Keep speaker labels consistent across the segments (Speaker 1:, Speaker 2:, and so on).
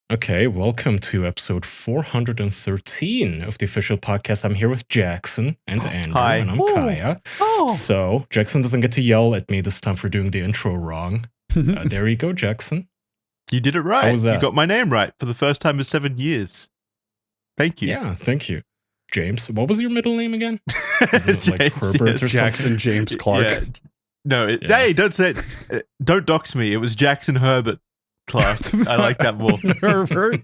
Speaker 1: Okay, welcome to episode 413 of the official podcast. I'm here with Jackson and Andrew,
Speaker 2: Hi.
Speaker 1: and I'm Kaya. So, Jackson doesn't get to yell at me this time for doing the intro wrong. There you go, Jackson.
Speaker 2: You did it right.
Speaker 1: How was that?
Speaker 2: You got my name right for the first time in 7 years. Thank you.
Speaker 1: Yeah, thank you. James, what was your middle name again? Is it like
Speaker 2: James,
Speaker 1: Herbert
Speaker 2: yes.
Speaker 1: or
Speaker 3: Jackson
Speaker 1: something?
Speaker 3: James Clarke.
Speaker 2: Yeah. No,
Speaker 1: Yeah.
Speaker 2: hey, don't say it. Don't dox me. It was Jackson Herbert Clarke. I like that more.
Speaker 3: Herbert.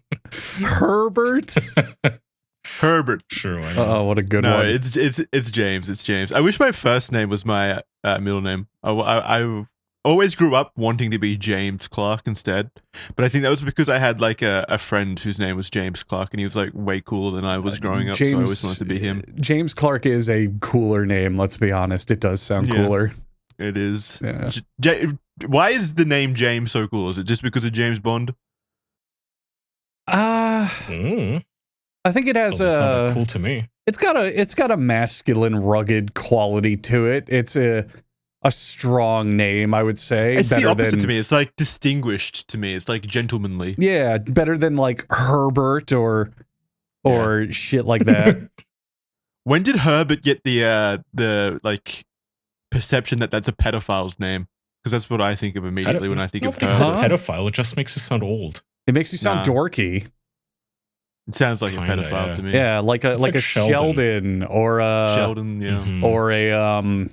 Speaker 2: Herbert.
Speaker 1: Sure, why not?
Speaker 3: Oh, what a good
Speaker 2: No,
Speaker 3: one.
Speaker 2: it's James. It's James. I wish my first name was my middle name. I always grew up wanting to be James Clarke instead, but I think that was because I had like a friend whose name was James Clarke, and he was like way cooler than I was growing up. So I always wanted to be him.
Speaker 3: James Clarke is a cooler name, let's be honest. It does sound
Speaker 2: Yeah.
Speaker 3: cooler.
Speaker 2: It is.
Speaker 3: Yeah.
Speaker 2: Why is the name James so cool? Is it just because of James Bond?
Speaker 3: I think it has
Speaker 1: Doesn't sound that cool to me.
Speaker 3: it's got a masculine, rugged quality to it. It's a strong name, I would say.
Speaker 2: It's the
Speaker 3: better
Speaker 2: opposite
Speaker 3: than,
Speaker 2: to me. It's like distinguished to me. It's like gentlemanly.
Speaker 3: Yeah, better than like Herbert or shit like that.
Speaker 2: When did Herbert get the like perception that that's a pedophile's name? Because that's what I think of immediately when I think of
Speaker 1: Nobody's a
Speaker 2: Herbert.
Speaker 1: pedophile. It just makes you sound old.
Speaker 3: It makes you sound
Speaker 2: Nah.
Speaker 3: dorky.
Speaker 2: It sounds like
Speaker 1: Kinda,
Speaker 2: a pedophile
Speaker 1: yeah.
Speaker 2: to me.
Speaker 3: Yeah, like a
Speaker 1: like
Speaker 3: Sheldon or a
Speaker 2: Sheldon, yeah.
Speaker 1: Mhm.
Speaker 3: or a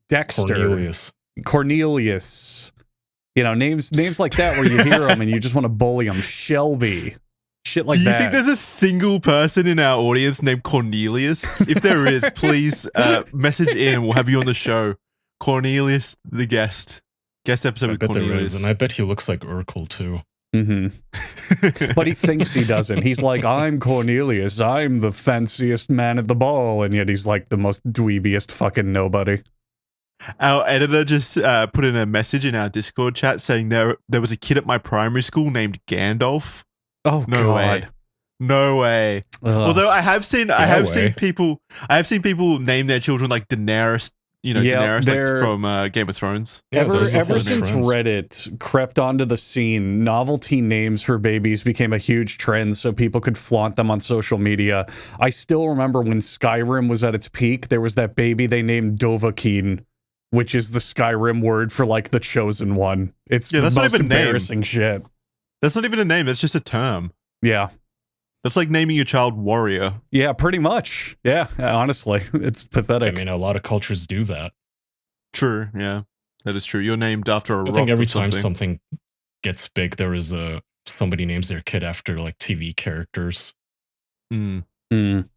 Speaker 3: Dexter, Cornelius. You know, names like that where you hear them and you just want to bully them. Shelby, shit like
Speaker 2: Do you
Speaker 3: that.
Speaker 2: think there's a single person in our audience named Cornelius? If there is, please message in and we'll have you on the show. Cornelius, the guest episode
Speaker 1: I
Speaker 2: with
Speaker 1: bet there
Speaker 2: Cornelius.
Speaker 1: is, and I bet he looks like Urkel too.
Speaker 3: But he thinks he doesn't. He's like, I'm Cornelius. I'm the fanciest man at the ball, and yet he's like the most dweebiest fucking nobody.
Speaker 2: Our editor just put in a message in our Discord chat saying there was a kid at my primary school named Gandalf.
Speaker 3: Oh
Speaker 2: No way.
Speaker 3: God.
Speaker 2: No way.
Speaker 3: Ugh.
Speaker 2: Although I have seen people name their children like Daenerys, Daenerys
Speaker 3: they're-
Speaker 2: like from Game of Thrones.
Speaker 1: Yeah, there's a
Speaker 3: Ever
Speaker 1: whole
Speaker 3: since
Speaker 1: trend.
Speaker 3: Reddit crept onto the scene, novelty names for babies became a huge trend so people could flaunt them on social media. I still remember when Skyrim was at its peak, there was that baby they named Dovahkiin, which is the Skyrim word for like the chosen one. It's
Speaker 2: Yeah,
Speaker 3: the
Speaker 2: that's not
Speaker 3: most
Speaker 2: even a name.
Speaker 3: embarrassing shit.
Speaker 2: That's not even a name, that's just a term.
Speaker 3: Yeah.
Speaker 2: That's like naming your child Warrior.
Speaker 3: Yeah, pretty much. Yeah, honestly, it's
Speaker 1: I
Speaker 3: pathetic.
Speaker 1: mean, a lot of cultures do that.
Speaker 2: True, yeah. That is true. You're named after a rock.
Speaker 1: I think every
Speaker 2: or
Speaker 1: time
Speaker 2: something.
Speaker 1: something gets big, there is somebody names their kid after like TV characters.
Speaker 2: Mm.
Speaker 3: Mm.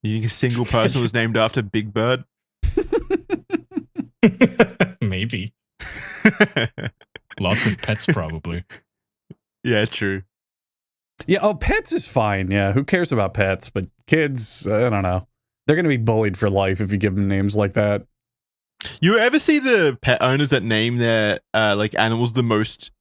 Speaker 2: You think a single person was named after Big Bird?
Speaker 1: Maybe. Lots of pets, probably.
Speaker 2: Yeah, true.
Speaker 3: Yeah, pets is fine. Yeah, who cares about pets? But kids, I don't know. They're going to be bullied for life if you give them names like that.
Speaker 2: You ever see the pet owners that name their like animals the most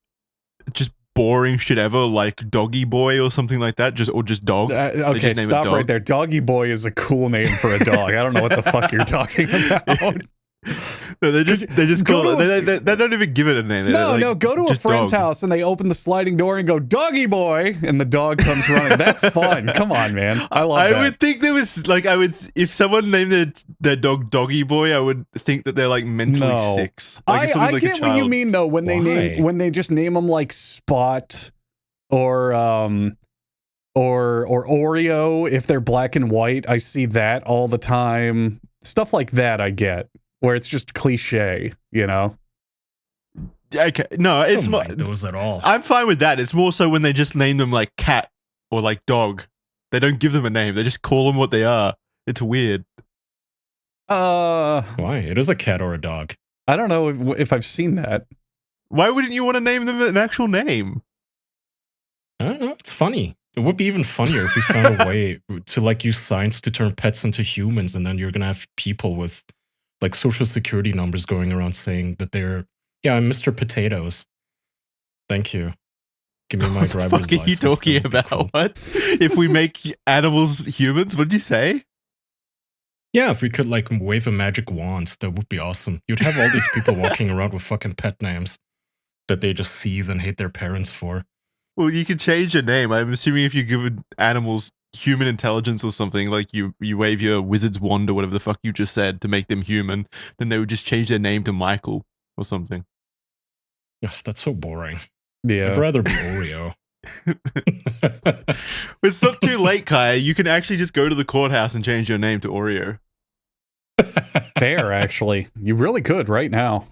Speaker 2: just boring shit ever, like Doggy Boy or something like that, or just dog?
Speaker 3: Okay,
Speaker 2: just name it
Speaker 3: stop
Speaker 2: dog.
Speaker 3: right there. Doggy Boy is a cool name for a dog. I don't know what the fuck you're talking about.
Speaker 2: No, they just
Speaker 3: Go
Speaker 2: call
Speaker 3: to
Speaker 2: it. They don't even give it a name.
Speaker 3: No, go to a
Speaker 2: just
Speaker 3: friend's
Speaker 2: dog.
Speaker 3: house and they open the sliding door and go, Doggy Boy, and the dog comes running. That's fun. Come on, man. I love that.
Speaker 2: I would think there was like if someone named their dog Doggy Boy, I would think that they're like mentally
Speaker 3: No.
Speaker 2: sick. Like,
Speaker 3: I
Speaker 2: like
Speaker 3: get what you mean though when they just name them like Spot or Oreo if they're black and white. I see that all the time. Stuff like that I get where it's just cliche, you know.
Speaker 2: Okay, no,
Speaker 1: I
Speaker 2: it's
Speaker 1: don't
Speaker 2: more.
Speaker 1: mind those at all.
Speaker 2: I'm fine with that. It's more so when they just name them like cat or like dog. They don't give them a name. They just call them what they are. It's weird.
Speaker 1: Why? It is a cat or a dog.
Speaker 3: I don't know if I've seen that.
Speaker 2: Why wouldn't you want to name them an actual name?
Speaker 1: I don't know. It's funny. It would be even funnier if we found a way to like use science to turn pets into humans, and then you're gonna have people with like social security numbers going around saying that they're I'm Mr. Potatoes. Thank you. Give me my
Speaker 2: What the
Speaker 1: driver's
Speaker 2: fuck
Speaker 1: license.
Speaker 2: are you talking
Speaker 1: That would be
Speaker 2: about?
Speaker 1: cool.
Speaker 2: What? If we make animals humans, what'd you say?
Speaker 1: Yeah, if we could like wave a magic wand, that would be awesome. You'd have all these people walking around with fucking pet names that they just seethe and hate their parents for.
Speaker 2: Well, you can change your name. I'm assuming if you give animals human intelligence or something, like you wave your wizard's wand or whatever the fuck you just said to make them human, then they would just change their name to Michael or something.
Speaker 1: Ugh, that's so boring.
Speaker 3: Yeah.
Speaker 1: I'd rather be Oreo.
Speaker 2: It's not too late, Kai. You can actually just go to the courthouse and change your name to Oreo.
Speaker 3: Fair, actually. You really could right now.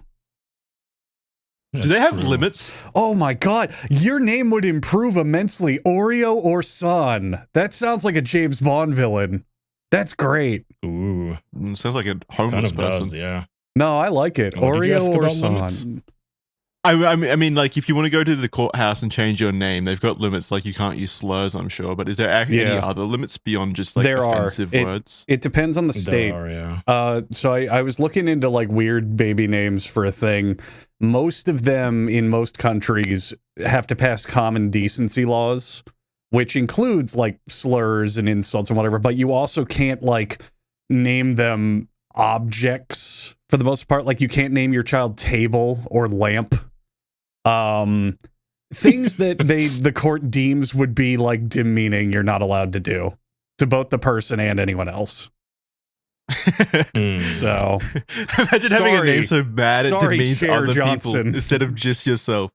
Speaker 2: Do they have limits?
Speaker 3: Oh my god, your name would improve immensely. Oreo or Son. That sounds like a James Bond villain. That's great.
Speaker 1: Ooh.
Speaker 2: Sounds like a homeless
Speaker 1: Kind of
Speaker 2: person.
Speaker 1: does, yeah.
Speaker 3: No, I like it.
Speaker 1: What did you ask
Speaker 3: Oreo or
Speaker 1: about
Speaker 3: Son.
Speaker 1: limits?
Speaker 2: I mean, like, if you want to go to the courthouse and change your name, they've got limits. Like, you can't use slurs, I'm sure. But is there any other limits beyond just, like, offensive words?
Speaker 3: It depends on the state.
Speaker 1: There are, yeah.
Speaker 3: So I was looking into, like, weird baby names for a thing. Most of them in most countries have to pass common decency laws, which includes, like, slurs and insults and whatever. But you also can't, like, name them objects for the most part. Like, you can't name your child table or lamp. Things that the court deems would be like demeaning, you're not allowed to do to both the person and anyone else. So
Speaker 2: imagine having a name so bad it demeans
Speaker 3: Chair
Speaker 2: other
Speaker 3: Johnson.
Speaker 2: people instead of just yourself.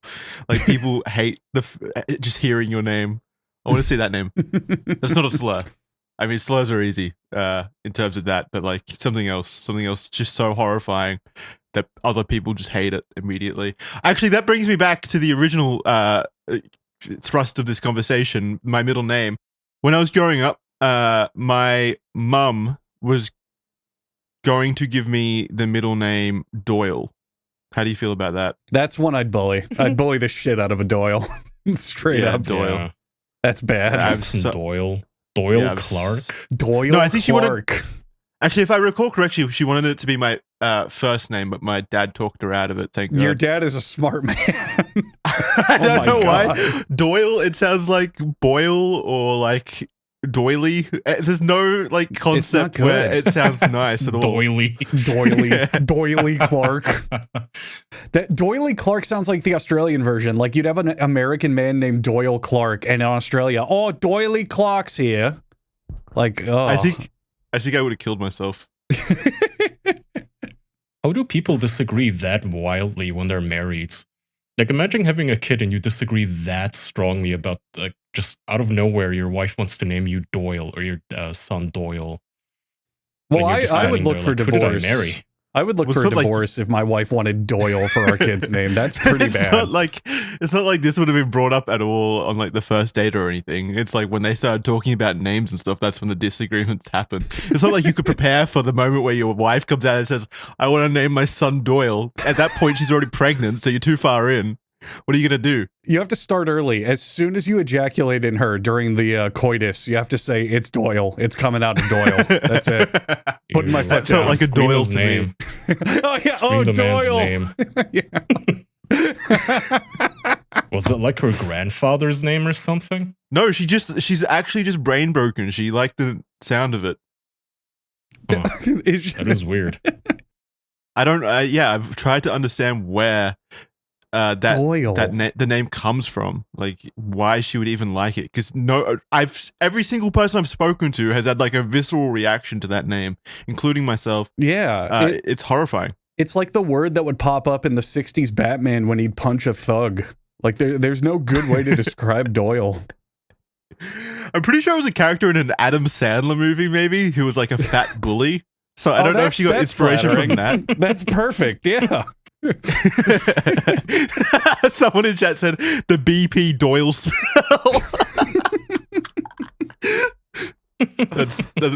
Speaker 2: Like, people hate just hearing your name. I want to see that name. That's not a slur. I mean, slurs are easy in terms of that, but like something else just so horrifying that other people just hate it immediately. Actually, that brings me back to the original thrust of this conversation, my middle name. When I was growing up, my mum was going to give me the middle name Doyle. How do you feel about that?
Speaker 3: That's one I'd bully. I'd bully the shit out of a Doyle. Straight up.
Speaker 2: Doyle.
Speaker 1: Yeah.
Speaker 3: That's bad.
Speaker 1: Doyle.
Speaker 2: Yeah,
Speaker 1: Clarke.
Speaker 3: Doyle
Speaker 2: No, I think
Speaker 3: Clarke.
Speaker 2: she wanted. Actually, if I recall correctly, she wanted it to be my first name, but my dad talked her out of it. Thank God.
Speaker 3: Your dad is a smart man.
Speaker 2: I don't know why. Doyle, it sounds like Boyle or like doily. There's no like concept where it sounds nice at all.
Speaker 1: Doily.
Speaker 3: Doily Clarke. That Doily Clarke sounds like the Australian version. Like, you'd have an American man named Doyle Clarke, and in Australia, oh, Doily Clarke's here. Like, oh.
Speaker 2: I think I would have killed myself.
Speaker 1: How do people disagree that wildly when they're married? Like, imagine having a kid and you disagree that strongly about, like, just out of nowhere, your wife wants to name you Doyle or your son Doyle.
Speaker 3: Well, I would look for divorce. I would look for a divorce if my wife wanted Doyle for our kid's name. That's pretty bad.
Speaker 2: It's not like this would have been brought up at all on like the first date or anything. It's like when they started talking about names and stuff, that's when the disagreements happen. It's not like you could prepare for the moment where your wife comes out and says, I want to name my son Doyle. At that point, she's already pregnant, so you're too far in. What are you going to do?
Speaker 3: You have to start early. As soon as you ejaculate in her during the coitus, you have to say, it's Doyle. It's coming out of Doyle. That's it. Putting my foot down.
Speaker 2: Felt like a Doyle's name.
Speaker 3: Oh, yeah.
Speaker 1: Scream the
Speaker 3: Doyle.
Speaker 1: man's name. Was it like her grandfather's name or something?
Speaker 2: No, she's actually just brain broken. She liked the sound of it.
Speaker 1: Huh. That is weird.
Speaker 2: I don't, I've tried to understand where the name comes from, like why she would even like it, because every single person I've spoken to has had like a visceral reaction to that name, including myself. It's horrifying. It's
Speaker 3: like the word that would pop up in the 60s Batman when he'd punch a thug. Like there's no good way to describe Doyle.
Speaker 2: I'm pretty sure it was a character in an Adam Sandler movie, maybe, who was like a fat bully. So I don't know if she got inspiration from that.
Speaker 3: That's perfect. Yeah.
Speaker 2: Someone in chat said the BP Doyle spell.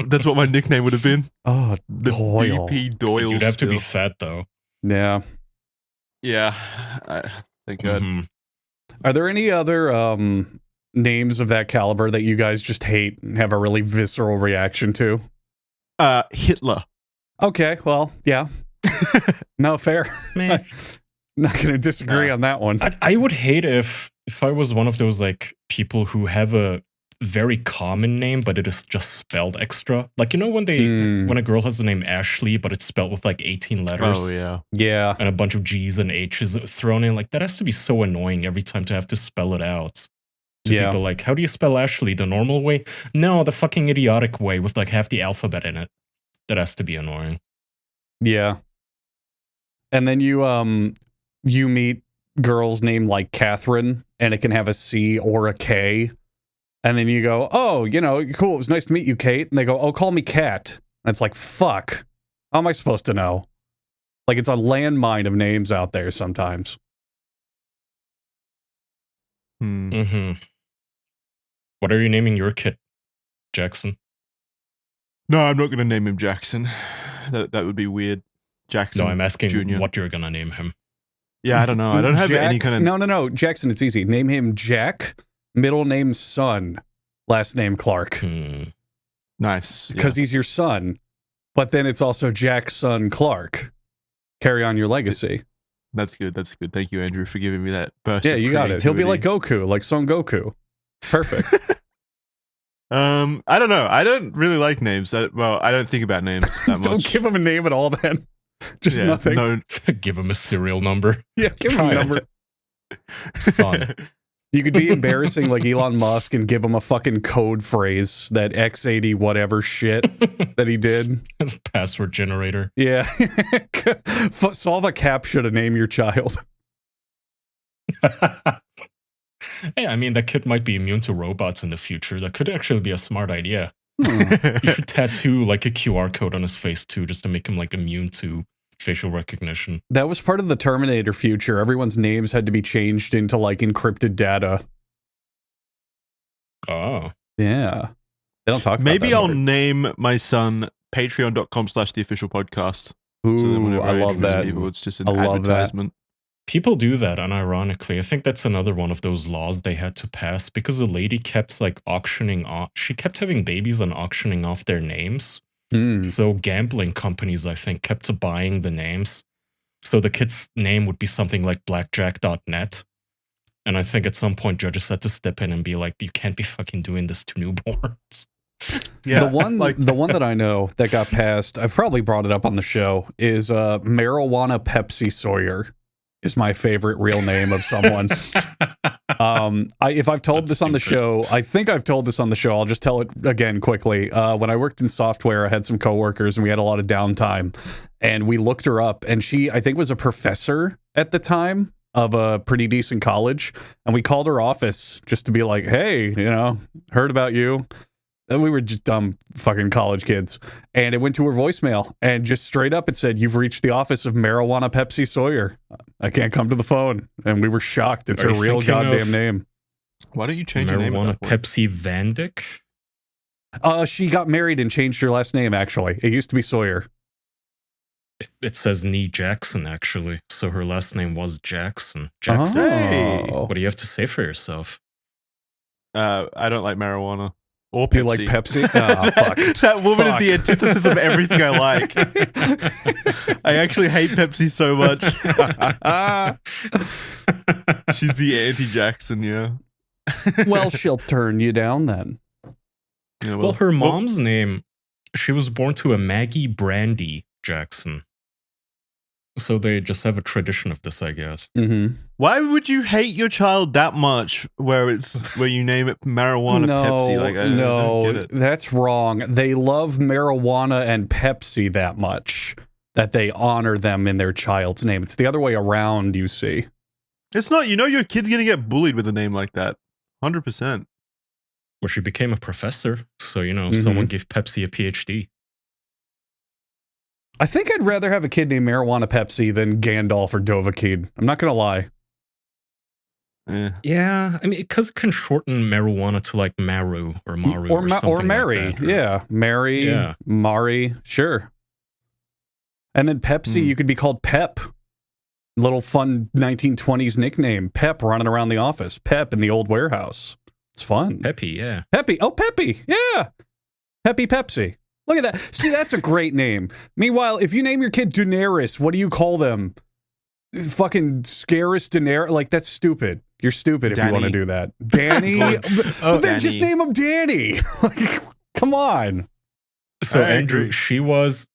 Speaker 2: that's what my nickname would have been.
Speaker 3: Oh,
Speaker 2: the
Speaker 3: Doyle.
Speaker 2: BP Doyle.
Speaker 1: You'd have to be fat though.
Speaker 3: Yeah.
Speaker 2: Thank God.
Speaker 1: Mm-hmm.
Speaker 3: Are there any other names of that caliber that you guys just hate and have a really visceral reaction to?
Speaker 2: Hitler.
Speaker 3: Okay, well, yeah. No, fair.
Speaker 1: Man.
Speaker 3: Not gonna disagree on that one.
Speaker 1: I would hate if I was one of those like people who have a very common name, but it is just spelled extra. Like, you know, when a girl has the name Ashley, but it's spelled with like 18 letters.
Speaker 2: Oh yeah.
Speaker 3: Yeah.
Speaker 1: And a bunch of G's and H's thrown in. Like, that has to be so annoying every time to have to spell it out. to
Speaker 3: Yeah.
Speaker 1: people like, how do you spell Ashley? The normal way? No, the fucking idiotic way with like half the alphabet in it. That has to be annoying.
Speaker 3: Yeah. And then you meet girls named like Catherine, and it can have a C or a K. And then you go, oh, cool, it was nice to meet you, Kate. And they go, oh, call me Kat. And it's like, fuck. How am I supposed to know? Like, it's a landmine of names out there sometimes.
Speaker 1: Mm-hmm. What are you naming your kid, Jackson?
Speaker 2: No, I'm not going to name him Jackson. That would be weird. Jackson.
Speaker 1: No, I'm asking
Speaker 2: Jr.
Speaker 1: what you're gonna name him.
Speaker 2: Yeah, I don't know. I don't have any kind of...
Speaker 3: No. Jackson, it's easy. Name him Jack, middle name Son, last name Clarke.
Speaker 2: Nice.
Speaker 3: Because he's your son. But then it's also Jack's son, Clarke. Carry on your legacy.
Speaker 2: That's good. That's good. Thank you, Andrew, for giving me that burst.
Speaker 3: Yeah,
Speaker 2: of
Speaker 3: you got it. He'll be like
Speaker 2: creativity.
Speaker 3: Goku, like Son Goku. Perfect.
Speaker 2: I don't know. I don't really like names. I don't think about names that much.
Speaker 3: Don't give him a name at all then. Just
Speaker 2: Yeah,
Speaker 3: nothing.
Speaker 2: No,
Speaker 1: Give him a serial number.
Speaker 3: Yeah, give him a number.
Speaker 1: Son.
Speaker 3: You could be embarrassing like Elon Musk and give him a fucking code phrase, that X80 whatever shit that he did.
Speaker 1: Password generator.
Speaker 3: Yeah. Solve a CAPTCHA to name your child.
Speaker 1: Hey, I mean, that kid might be immune to robots in the future. That could actually be a smart idea. You should tattoo like a QR code on his face too, just to make him like immune to facial recognition.
Speaker 3: That was part of the Terminator future. Everyone's names had to be changed into like encrypted data.
Speaker 1: Oh.
Speaker 3: Yeah. They don't talk about
Speaker 2: Maybe
Speaker 3: that
Speaker 2: I'll
Speaker 3: much.
Speaker 2: name my son patreon.com/theofficialpodcast.
Speaker 3: Ooh,
Speaker 2: So then whenever
Speaker 3: I love
Speaker 2: introduce
Speaker 3: that.
Speaker 2: people, it's just an
Speaker 3: I love that.
Speaker 2: advertisement.
Speaker 1: People do that unironically. I think that's another one of those laws they had to pass because a lady kept like auctioning off. She kept having babies and auctioning off their names. So gambling companies, I think, kept buying the names. So the kid's name would be something like blackjack.net. And I think at some point judges had to step in and be like, you can't be fucking doing this to newborns.
Speaker 2: Yeah,
Speaker 3: the one that I know that got passed, I've probably brought it up on the show, is Marijuana Pepsi Sawyer is my favorite real name of someone. If I've told this on the show, I think I've told this on the show. I'll just tell it again quickly. When I worked in software, I had some coworkers and we had a lot of downtime, and we looked her up, and she, I think, was a professor at the time of a pretty decent college, and we called her office just to be like, hey, heard about you. And we were just dumb fucking college kids. And it went to her voicemail, and just straight up it said, you've reached the office of Marijuana Pepsi Sawyer. I can't come to the phone. And we were shocked. It's
Speaker 1: Are
Speaker 3: her
Speaker 1: you
Speaker 3: real
Speaker 1: thinking
Speaker 3: goddamn
Speaker 1: of
Speaker 3: name.
Speaker 2: Why don't you change your name?
Speaker 1: Marijuana
Speaker 2: At that point?
Speaker 1: Pepsi Van Dyck?
Speaker 3: She got married and changed her last name, actually. It used to be Sawyer.
Speaker 1: It says Nee Jackson, actually. So her last name was Jackson. Jackson.
Speaker 2: Hey.
Speaker 3: Oh.
Speaker 1: What do you have to say for yourself?
Speaker 2: I don't like marijuana. Or
Speaker 3: Do
Speaker 2: Pepsi.
Speaker 3: you like Pepsi? Oh, fuck.
Speaker 2: That woman
Speaker 3: Fuck.
Speaker 2: is the antithesis of everything I like. I actually hate Pepsi so much. She's the anti-Jackson, yeah.
Speaker 3: Well, she'll turn you down then.
Speaker 2: Yeah,
Speaker 1: Well, her mom's name, she was born to a Maggie Brandy Jackson. So they just have a tradition of this, I guess.
Speaker 3: Mm-hmm.
Speaker 2: why would you hate your child that much where you name it marijuana Pepsi? Like, I don't get it.
Speaker 3: That's wrong. They love marijuana and Pepsi that much that they honor them in their child's name. It's the other way around, you see.
Speaker 2: It's not, your kid's going to get bullied with a name like that. 100%.
Speaker 1: Where she became a professor. So,
Speaker 3: Mm-hmm.
Speaker 1: someone gave Pepsi a PhD.
Speaker 3: I think I'd rather have a kid named Marijuana Pepsi than Gandalf or Dovahkiin. I'm not going to lie.
Speaker 1: Yeah, I mean, because it can shorten marijuana to like Maru or Maru or something
Speaker 3: or Mary.
Speaker 1: like that.
Speaker 3: Yeah, Mary,
Speaker 1: Yeah.
Speaker 3: Mari, sure. And then Pepsi, you could be called Pep. Little fun 1920s nickname. Pep running around the office. Pep in the old warehouse. It's fun.
Speaker 1: Peppy, yeah.
Speaker 3: Peppy. Oh, Peppy. Yeah. Peppy Pepsi. Look at that. See, that's a great name. Meanwhile, if you name your kid Daenerys, what do you call them? Fucking Scarus Daenerys? Like, that's stupid. You're stupid if you want to
Speaker 2: Danny.
Speaker 3: do that. Danny? But then just
Speaker 2: Danny.
Speaker 3: name him Danny. Like, come on.
Speaker 1: So
Speaker 2: I
Speaker 1: Andrew,
Speaker 2: agree.
Speaker 1: she was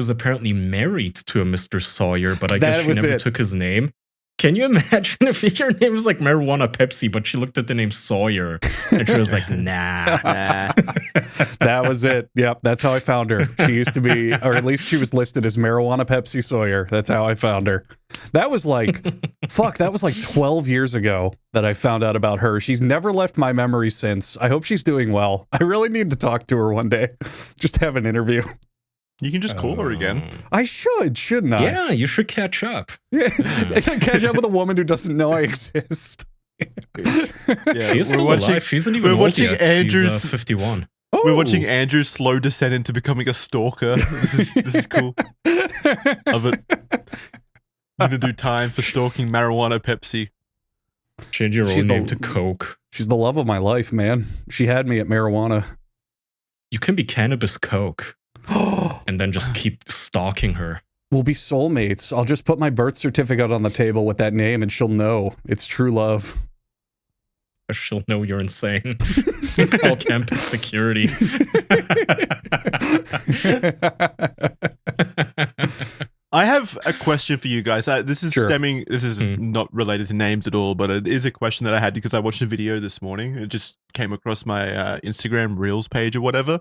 Speaker 1: apparently married to a Mr. Sawyer, but I
Speaker 3: That
Speaker 1: guess she
Speaker 3: was
Speaker 1: never
Speaker 3: it.
Speaker 1: took his name. Can you imagine if your name was like Marijuana Pepsi, but she looked at the name Sawyer and she was like, nah.
Speaker 3: That was it. Yep, that's how I found her. She used to be, or at least she was listed as Marijuana Pepsi Sawyer. That's how I found her. That was like, that was like 12 years ago that I found out about her. She's never left my memory since. I hope she's doing well. I really need to talk to her one day. Just have an interview.
Speaker 2: You can just call her again.
Speaker 3: I shouldn't I?
Speaker 1: Yeah, you should catch up.
Speaker 3: Yeah. Catch up with a woman who doesn't know I exist.
Speaker 2: Yeah,
Speaker 1: She's still alive. She isn't even old yet.
Speaker 2: Andrew's
Speaker 1: She's 51.
Speaker 3: Oh.
Speaker 2: We're watching Andrew's slow descent into becoming a stalker. This is cool. Love it. I'm gonna do time for stalking Marijuana Pepsi.
Speaker 1: Change your own name to Coke.
Speaker 3: She's the love of my life, man. She had me at marijuana.
Speaker 1: You can be Cannabis Coke. And then just keep stalking her.
Speaker 3: We'll be soulmates. I'll just put my birth certificate on the table with that name and she'll know it's true love.
Speaker 1: She'll know you're insane. Call campus security.
Speaker 2: I have a question for you guys. This is
Speaker 3: Sure.
Speaker 2: This is not related to names at all, but it is a question that I had because I watched a video this morning. It just came across my Instagram Reels page or whatever.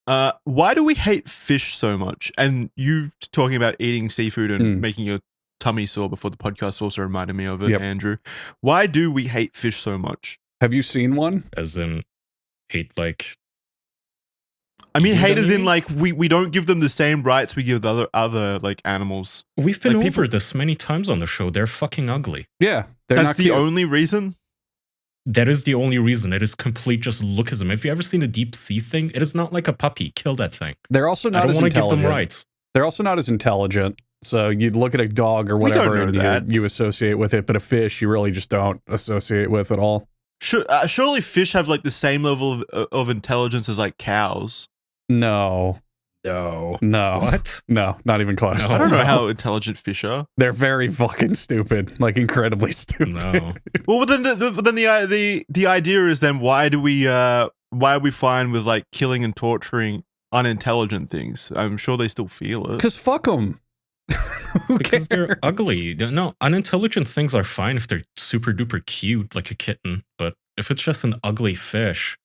Speaker 2: Why do we hate fish so much? And you talking about eating seafood and making your tummy sore before the podcast also reminded me of it,
Speaker 3: Yep.
Speaker 2: Andrew. Why do we hate fish so much?
Speaker 3: Have you seen one?
Speaker 1: As in, hate like...
Speaker 2: I mean,
Speaker 1: You know
Speaker 2: hate
Speaker 1: what
Speaker 2: as
Speaker 1: I
Speaker 2: in
Speaker 1: mean?
Speaker 2: like we don't give them the same rights we give the other like animals.
Speaker 1: We've been
Speaker 2: Like,
Speaker 1: over
Speaker 2: people-
Speaker 1: this many times on the show. They're fucking ugly.
Speaker 3: Yeah. They're
Speaker 2: That's
Speaker 3: not
Speaker 2: the
Speaker 3: cute.
Speaker 2: only reason.
Speaker 1: That is the only reason. It is complete just lookism. Have you ever seen a deep sea thing? It is not like a puppy. Kill that thing.
Speaker 3: They're also
Speaker 1: I
Speaker 3: not
Speaker 1: don't
Speaker 3: as
Speaker 1: want to give
Speaker 3: intelligent.
Speaker 1: them rights.
Speaker 3: They're also not as intelligent. So you'd look at a dog or
Speaker 2: We don't
Speaker 3: whatever
Speaker 2: know
Speaker 3: and
Speaker 2: that.
Speaker 3: you associate with it, but a fish you really just don't associate with at all.
Speaker 2: Surely fish have like the same level of intelligence as like cows.
Speaker 3: No.
Speaker 1: No.
Speaker 3: What? No, not even close.
Speaker 1: No.
Speaker 2: I don't know how intelligent fish are.
Speaker 3: They're very fucking stupid, like incredibly stupid.
Speaker 1: No.
Speaker 2: Well, but then the idea is then why are we fine with like killing and torturing unintelligent things? I'm sure they still feel it.
Speaker 3: Because fuck them.
Speaker 1: Because they're ugly. No, unintelligent things are fine if they're super duper cute, like a kitten. But if it's just an ugly fish,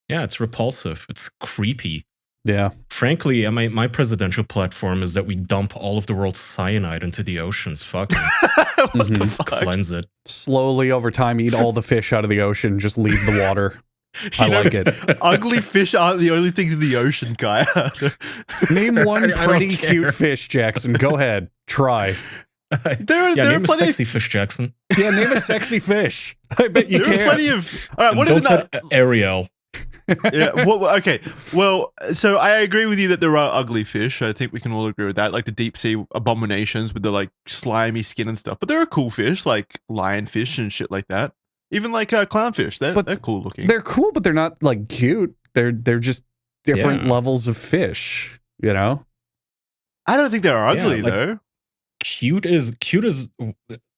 Speaker 1: yeah, it's repulsive. It's creepy.
Speaker 3: Yeah.
Speaker 1: Frankly, my presidential platform is that we dump all of the world's cyanide into the oceans. Fuck it.
Speaker 2: What the
Speaker 3: Mhm.
Speaker 2: fuck?
Speaker 1: Cleanse it.
Speaker 3: Slowly over time, eat all the fish out of the ocean, just leave the water. I
Speaker 2: You know,
Speaker 3: like it.
Speaker 2: Ugly fish aren't the only things in the ocean, Kaya.
Speaker 3: Name one
Speaker 1: I don't
Speaker 3: pretty
Speaker 1: care.
Speaker 3: cute fish, Jackson. Go ahead. Try.
Speaker 2: There
Speaker 1: Yeah,
Speaker 2: are
Speaker 1: name a
Speaker 2: plenty.
Speaker 1: sexy fish, Jackson.
Speaker 3: Yeah, name a sexy fish. I bet you
Speaker 2: There are
Speaker 3: can.
Speaker 2: plenty of. All right, what is
Speaker 1: Don't
Speaker 2: it?
Speaker 1: say Ariel.
Speaker 2: Yeah. Okay. Well, so I agree with you that there are ugly fish. I think we can all agree with that, like the deep sea abominations with the like slimy skin and stuff. But there are cool fish like lionfish and shit like that. Even like clownfish. They're cool looking.
Speaker 3: They're cool, but they're not like cute. They're just different
Speaker 1: Yeah.
Speaker 3: levels of fish, you know?
Speaker 2: I don't think they're ugly
Speaker 1: Yeah, like-
Speaker 2: though.
Speaker 1: Cute is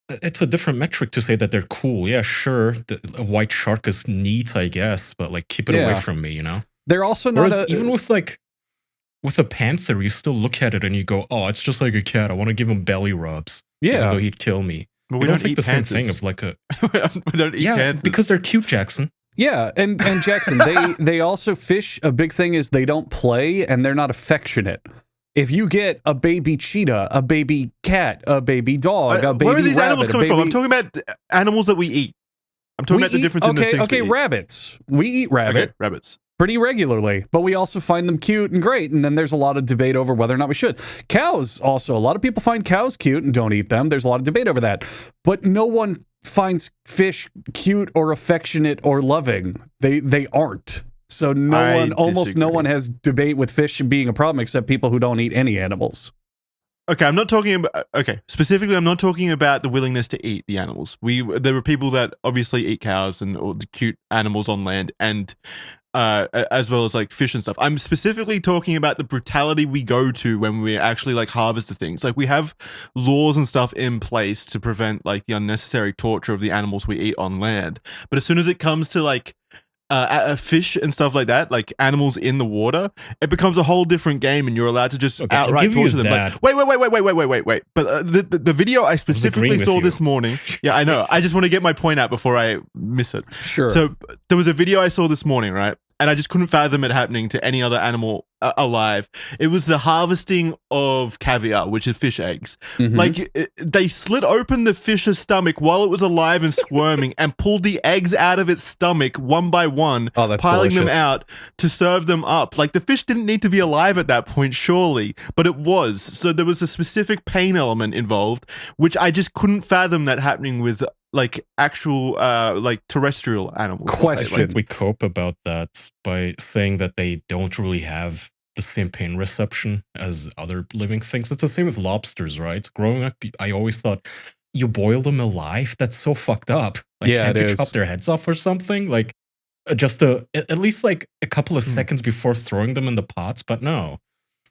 Speaker 1: it's a different metric to say that they're cool. Yeah, sure. A white shark is neat, I guess, but like keep it
Speaker 3: Yeah.
Speaker 1: away from me, you know?
Speaker 3: They're also not
Speaker 1: Whereas even with a panther, you still look at it and you go, oh, it's just like a cat. I want to give him belly rubs. Even though he'd kill me.
Speaker 2: But
Speaker 1: We don't think the same thing of like a
Speaker 2: we don't eat panthers.
Speaker 1: because they're cute, Jackson.
Speaker 3: Yeah, and Jackson, they also fish. A big thing is they don't play and they're not affectionate. If you get a baby cheetah, a baby cat, a baby dog, a baby
Speaker 2: where are these
Speaker 3: rabbit,
Speaker 2: animals
Speaker 3: a
Speaker 2: coming from? I'm
Speaker 3: baby-
Speaker 2: talking about animals that we eat. I'm talking
Speaker 3: We
Speaker 2: about the
Speaker 3: eat-
Speaker 2: difference in the things
Speaker 3: Okay,
Speaker 2: we eat.
Speaker 3: rabbits. We eat rabbit
Speaker 2: Okay, rabbits.
Speaker 3: pretty regularly, but we also find them cute and great. And then there's a lot of debate over whether or not we should. Cows also. A lot of people find cows cute and don't eat them. There's a lot of debate over that. But no one finds fish cute or affectionate or loving. They aren't. So almost no
Speaker 2: disagree.
Speaker 3: one has debate with fish being a problem except people who don't eat any animals.
Speaker 2: Okay, I'm not talking about. Okay, specifically, I'm not talking about the willingness to eat the animals. There were people that obviously eat cows and or the cute animals on land, and as well as like fish and stuff. I'm specifically talking about the brutality we go to when we actually like harvest the things. Like we have laws and stuff in place to prevent like the unnecessary torture of the animals we eat on land. But as soon as it comes to like fish and stuff like that, like animals in the water, it becomes a whole different game, and you're allowed to just outright torture them. Like, wait. But the video I specifically saw this morning. Yeah, I know. I just want to get my point out before I miss it.
Speaker 3: Sure.
Speaker 2: So there was a video I saw this morning, right? And I just couldn't fathom it happening to any other animal alive. It was the harvesting of caviar, which is fish eggs.
Speaker 3: Mhm.
Speaker 2: Like, they slit open the fish's stomach while it was alive and squirming and pulled the eggs out of its stomach one by one,
Speaker 3: Oh, that's
Speaker 2: piling them
Speaker 3: delicious.
Speaker 2: out to serve them up. Like, the fish didn't need to be alive at that point, surely, but it was. So there was a specific pain element involved, which I just couldn't fathom that happening with like actual like terrestrial animals.
Speaker 3: Question.
Speaker 1: I think we cope about that by saying that they don't really have the same pain reception as other living things. It's the same with lobsters, right? Growing up, I always thought, you boil them alive? That's so fucked up. Like,
Speaker 3: Yeah,
Speaker 1: can't
Speaker 3: it
Speaker 1: you
Speaker 3: is.
Speaker 1: chop their heads off or something? Like, just at least like a couple of seconds before throwing them in the pots. But no,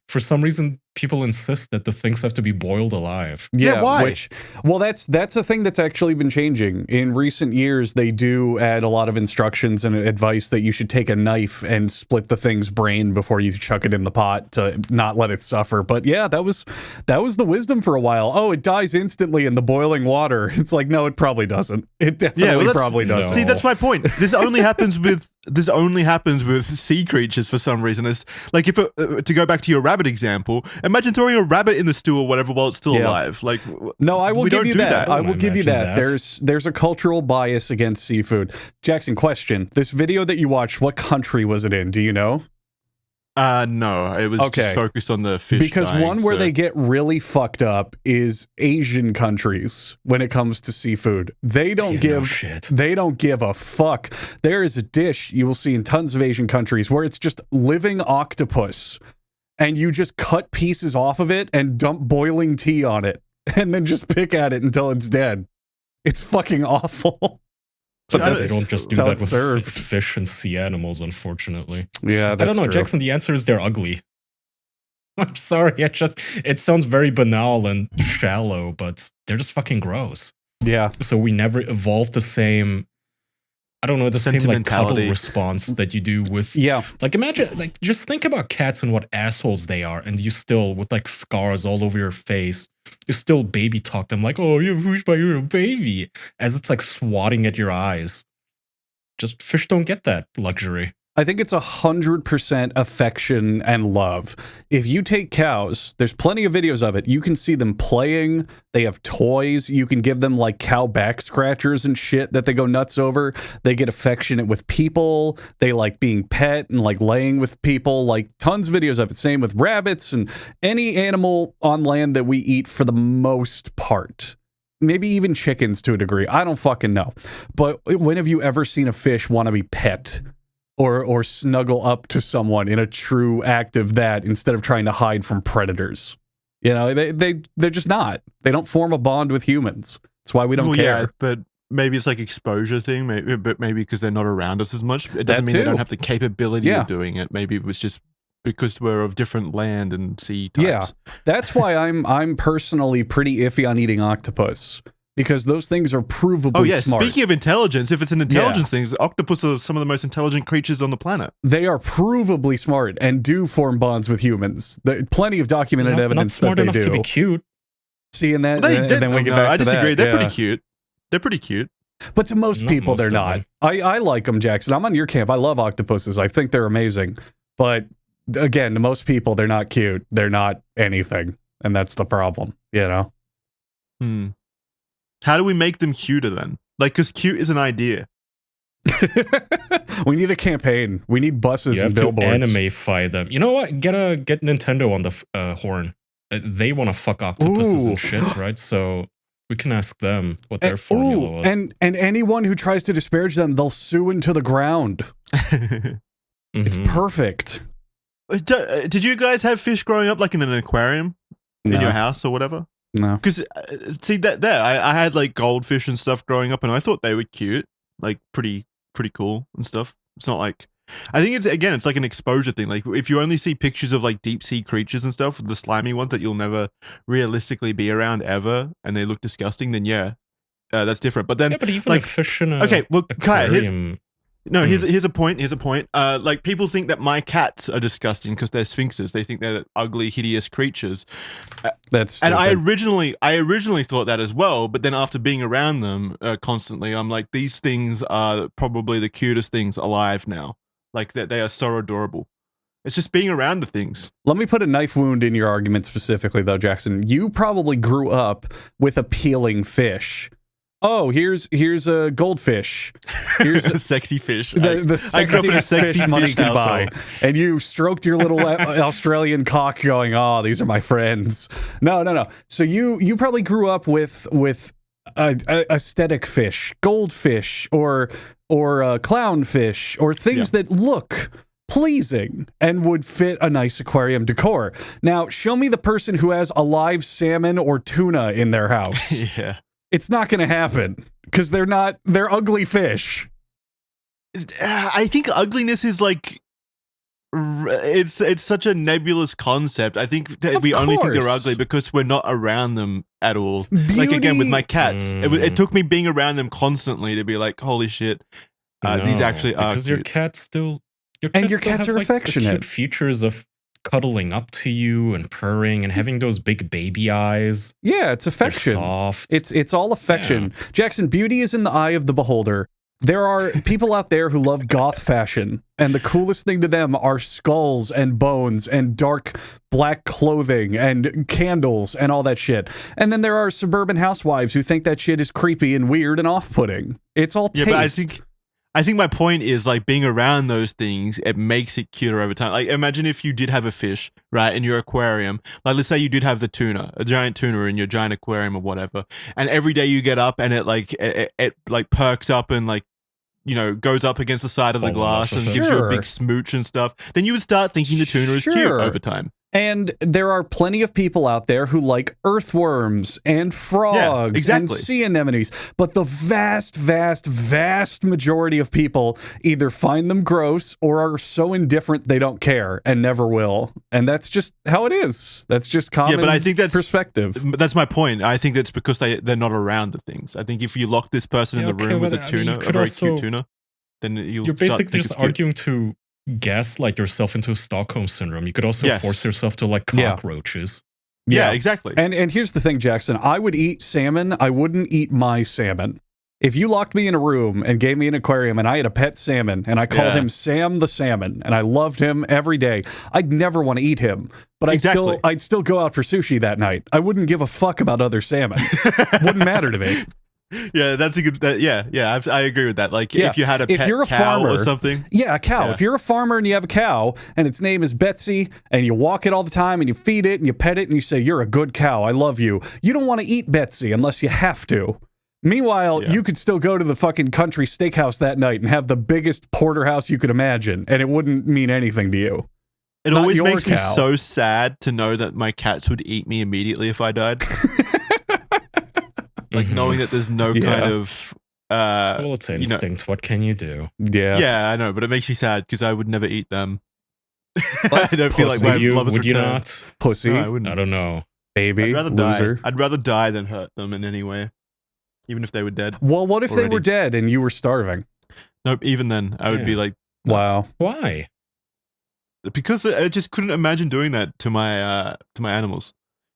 Speaker 1: for some reason, people insist that the things have to be boiled alive.
Speaker 2: Yeah, why?
Speaker 3: Well, that's a thing that's actually been changing. In recent years, they do add a lot of instructions and advice that you should take a knife and split the thing's brain before you chuck it in the pot to not let it suffer. But yeah, that was the wisdom for a while. Oh, it dies instantly in the boiling water. It's like, no, it probably doesn't. It definitely probably doesn't.
Speaker 2: See, that's my point. This only happens with sea creatures for some reason. It's like, if to go back to your rabbit example, imagine throwing a rabbit in the stew or whatever while it's still alive. Like,
Speaker 3: no, I will give you that. I will give you that.
Speaker 1: Imagine
Speaker 3: There's a cultural bias against seafood. Jackson, question: this video that you watched, what country was it in? Do you know?
Speaker 2: No, it was just focused on the fish.
Speaker 3: Because
Speaker 2: dying,
Speaker 3: one where they get really fucked up is Asian countries when it comes to seafood. They don't they don't give a fuck. There is a dish you will see in tons of Asian countries where it's just living octopus, and you just cut pieces off of it and dump boiling tea on it, and then just pick at it until it's dead. It's fucking awful.
Speaker 1: But they don't just do that with
Speaker 3: served.
Speaker 1: fish and sea animals, unfortunately.
Speaker 3: Yeah, that's
Speaker 1: I don't know,
Speaker 3: true.
Speaker 1: Jackson. The answer is they're ugly. I'm sorry. It sounds very banal and shallow, but they're just fucking gross.
Speaker 3: Yeah.
Speaker 1: So we never evolved the same. I don't know, the same like cuddle response that you do with.
Speaker 3: Yeah.
Speaker 1: Like, imagine, like, just think about cats and what assholes they are, and you still, with like scars all over your face, you still baby talk them like, oh, you're a baby, as it's like swatting at your eyes. Just fish don't get that luxury.
Speaker 3: I think it's 100% affection and love. If you take cows, there's plenty of videos of it. You can see them playing. They have toys. You can give them like cow back scratchers and shit that they go nuts over. They get affectionate with people. They like being pet and like laying with people. Like, tons of videos of it. Same with rabbits and any animal on land that we eat for the most part. Maybe even chickens to a degree. I don't fucking know. But when have you ever seen a fish want to be pet? Or snuggle up to someone in a true act of that instead of trying to hide from predators. You know, they're just not. They don't form a bond with humans. That's why we don't care.
Speaker 2: Yeah, but maybe it's like exposure thing. Maybe because they're not around us as much. It doesn't mean they don't have the capability of doing it. Maybe it was just because we're of different land and sea types.
Speaker 3: Yeah, that's why I'm personally pretty iffy on eating octopus. Because those things are provably smart.
Speaker 2: Speaking of intelligence, if it's an intelligence thing, octopus are some of the most intelligent creatures on the planet.
Speaker 3: They are provably smart and do form bonds with humans. Plenty of documented evidence
Speaker 1: not smart
Speaker 3: that they
Speaker 1: enough
Speaker 3: do.
Speaker 1: to be cute.
Speaker 3: See, and then we get back
Speaker 2: I
Speaker 3: to
Speaker 2: disagree.
Speaker 3: that.
Speaker 2: They're pretty cute. They're pretty cute.
Speaker 3: But to most people, they're not.
Speaker 1: them.
Speaker 3: I like them, Jackson. I'm on your camp. I love octopuses. I think they're amazing. But again, to most people, they're not cute. They're not anything. And that's the problem, you know?
Speaker 2: How do we make them cuter then? Like, because cute is an idea.
Speaker 3: We need a campaign. We need buses
Speaker 1: You
Speaker 3: and
Speaker 1: have to
Speaker 3: billboards.
Speaker 1: animify them. You know what? Get Nintendo on the horn. They want to fuck octopuses and shit, right? So we can ask them what their formula was.
Speaker 3: And anyone who tries to disparage them, they'll sue into the ground. It's perfect.
Speaker 2: Did you guys have fish growing up, like in an aquarium in your house or whatever?
Speaker 3: No.
Speaker 2: Because see that there, I had like goldfish and stuff growing up, and I thought they were cute, like pretty cool and stuff. It's not like, I think it's like an exposure thing. Like, if you only see pictures of like deep sea creatures and stuff, the slimy ones that you'll never realistically be around ever, and they look disgusting, then that's different. But then,
Speaker 1: but even
Speaker 2: like,
Speaker 1: a fish in a
Speaker 2: Kaya,
Speaker 1: aquarium
Speaker 2: No, here's a point. Here's a point. Like people think that my cats are disgusting because they're sphinxes. They think they're ugly, hideous creatures.
Speaker 3: That's stupid.
Speaker 2: And I originally thought that as well. But then after being around them constantly, I'm like, these things are probably the cutest things alive now. Like that, they are so adorable. It's just being around the things.
Speaker 3: Let me put a knife wound in your argument specifically, though, Jackson. You probably grew up with appealing fish. Oh, here's a goldfish. Here's
Speaker 2: a sexy fish.
Speaker 3: The
Speaker 2: I grew up in a
Speaker 3: sexiest
Speaker 2: sexy
Speaker 3: fish money
Speaker 2: fish
Speaker 3: can buy.
Speaker 2: household.
Speaker 3: And you stroked your little Australian cock going, oh, these are my friends. No. So you probably grew up with aesthetic fish, goldfish, or clownfish, or things that look pleasing and would fit a nice aquarium decor. Now, show me the person who has a live salmon or tuna in their house.
Speaker 2: Yeah.
Speaker 3: It's not going to happen because they're ugly fish.
Speaker 2: I think ugliness is like, it's such a nebulous concept. I think that we only think they're ugly because we're not around them at all.
Speaker 3: Beauty.
Speaker 2: Like again with my cats, it took me being around them constantly to be like, holy shit, these actually are
Speaker 1: because
Speaker 2: cute.
Speaker 1: your cats still
Speaker 3: Your cats
Speaker 1: have,
Speaker 3: are
Speaker 1: like, the
Speaker 3: affectionate.
Speaker 1: cute features of cuddling up to you and purring and having those big baby eyes.
Speaker 3: Yeah, it's affection.
Speaker 1: They're soft.
Speaker 3: It's all affection. Yeah. Jackson, beauty is in the eye of the beholder. There are people out there who love goth fashion, and the coolest thing to them are skulls and bones and dark black clothing and candles and all that shit. And then there are suburban housewives who think that shit is creepy and weird and off-putting. It's all taste.
Speaker 2: Yeah, but I think my point is, like, being around those things, it makes it cuter over time. Like, imagine if you did have a fish, right, in your aquarium. Like, let's say you did have the tuna, a giant tuna in your giant aquarium or whatever. And every day you get up and it perks up and, like, you know, goes up against the side of the glass and gives you a big smooch and stuff. Then you would start thinking the tuna is cute over time.
Speaker 3: And there are plenty of people out there who like earthworms and frogs and sea anemones. But the vast, vast, vast majority of people either find them gross or are so indifferent they don't care and never will. And that's just how it is. That's just common
Speaker 2: but I think that's
Speaker 3: perspective.
Speaker 2: That's my point. I think that's because they're not around the things. I think if you lock this person in the room with a tuna, a very cute tuna, then you're
Speaker 1: basically just arguing to gaslight yourself into Stockholm syndrome. You could also force yourself to like cockroaches.
Speaker 2: Yeah, exactly.
Speaker 3: And here's the thing, Jackson. I would eat salmon. I wouldn't eat my salmon. If you locked me in a room and gave me an aquarium and I had a pet salmon and I called him Sam the Salmon and I loved him every day, I'd never want to eat him. But I'd still go out for sushi that night. I wouldn't give a fuck about other salmon. Wouldn't matter to me.
Speaker 2: Yeah, that's a good. I agree with that. Like, if you had a pet cow or something.
Speaker 3: Yeah, a cow. Yeah. If you're a farmer and you have a cow and its name is Betsy and you walk it all the time and you feed it and you pet it and you say, you're a good cow, I love you. You don't want to eat Betsy unless you have to. Meanwhile, you could still go to the fucking country steakhouse that night and have the biggest porterhouse you could imagine, and it wouldn't mean anything to you.
Speaker 2: It always makes me so sad to know that my cats would eat me immediately if I died. Like knowing that there's no kind of
Speaker 1: well, it's instinct. What can you do?
Speaker 2: Yeah, I know, but it makes me sad because I would never eat them. I don't feel like my love is
Speaker 1: would you
Speaker 2: returned.
Speaker 1: not?
Speaker 3: Pussy?
Speaker 2: No, I wouldn't.
Speaker 1: I don't know.
Speaker 3: Baby, loser.
Speaker 2: I'd rather die than hurt them in any way, even if they were dead.
Speaker 3: Well, what if they were dead and you were starving?
Speaker 2: Nope. Even then, I would be like,
Speaker 3: wow.
Speaker 1: Why?
Speaker 2: Because I just couldn't imagine doing that to my animals.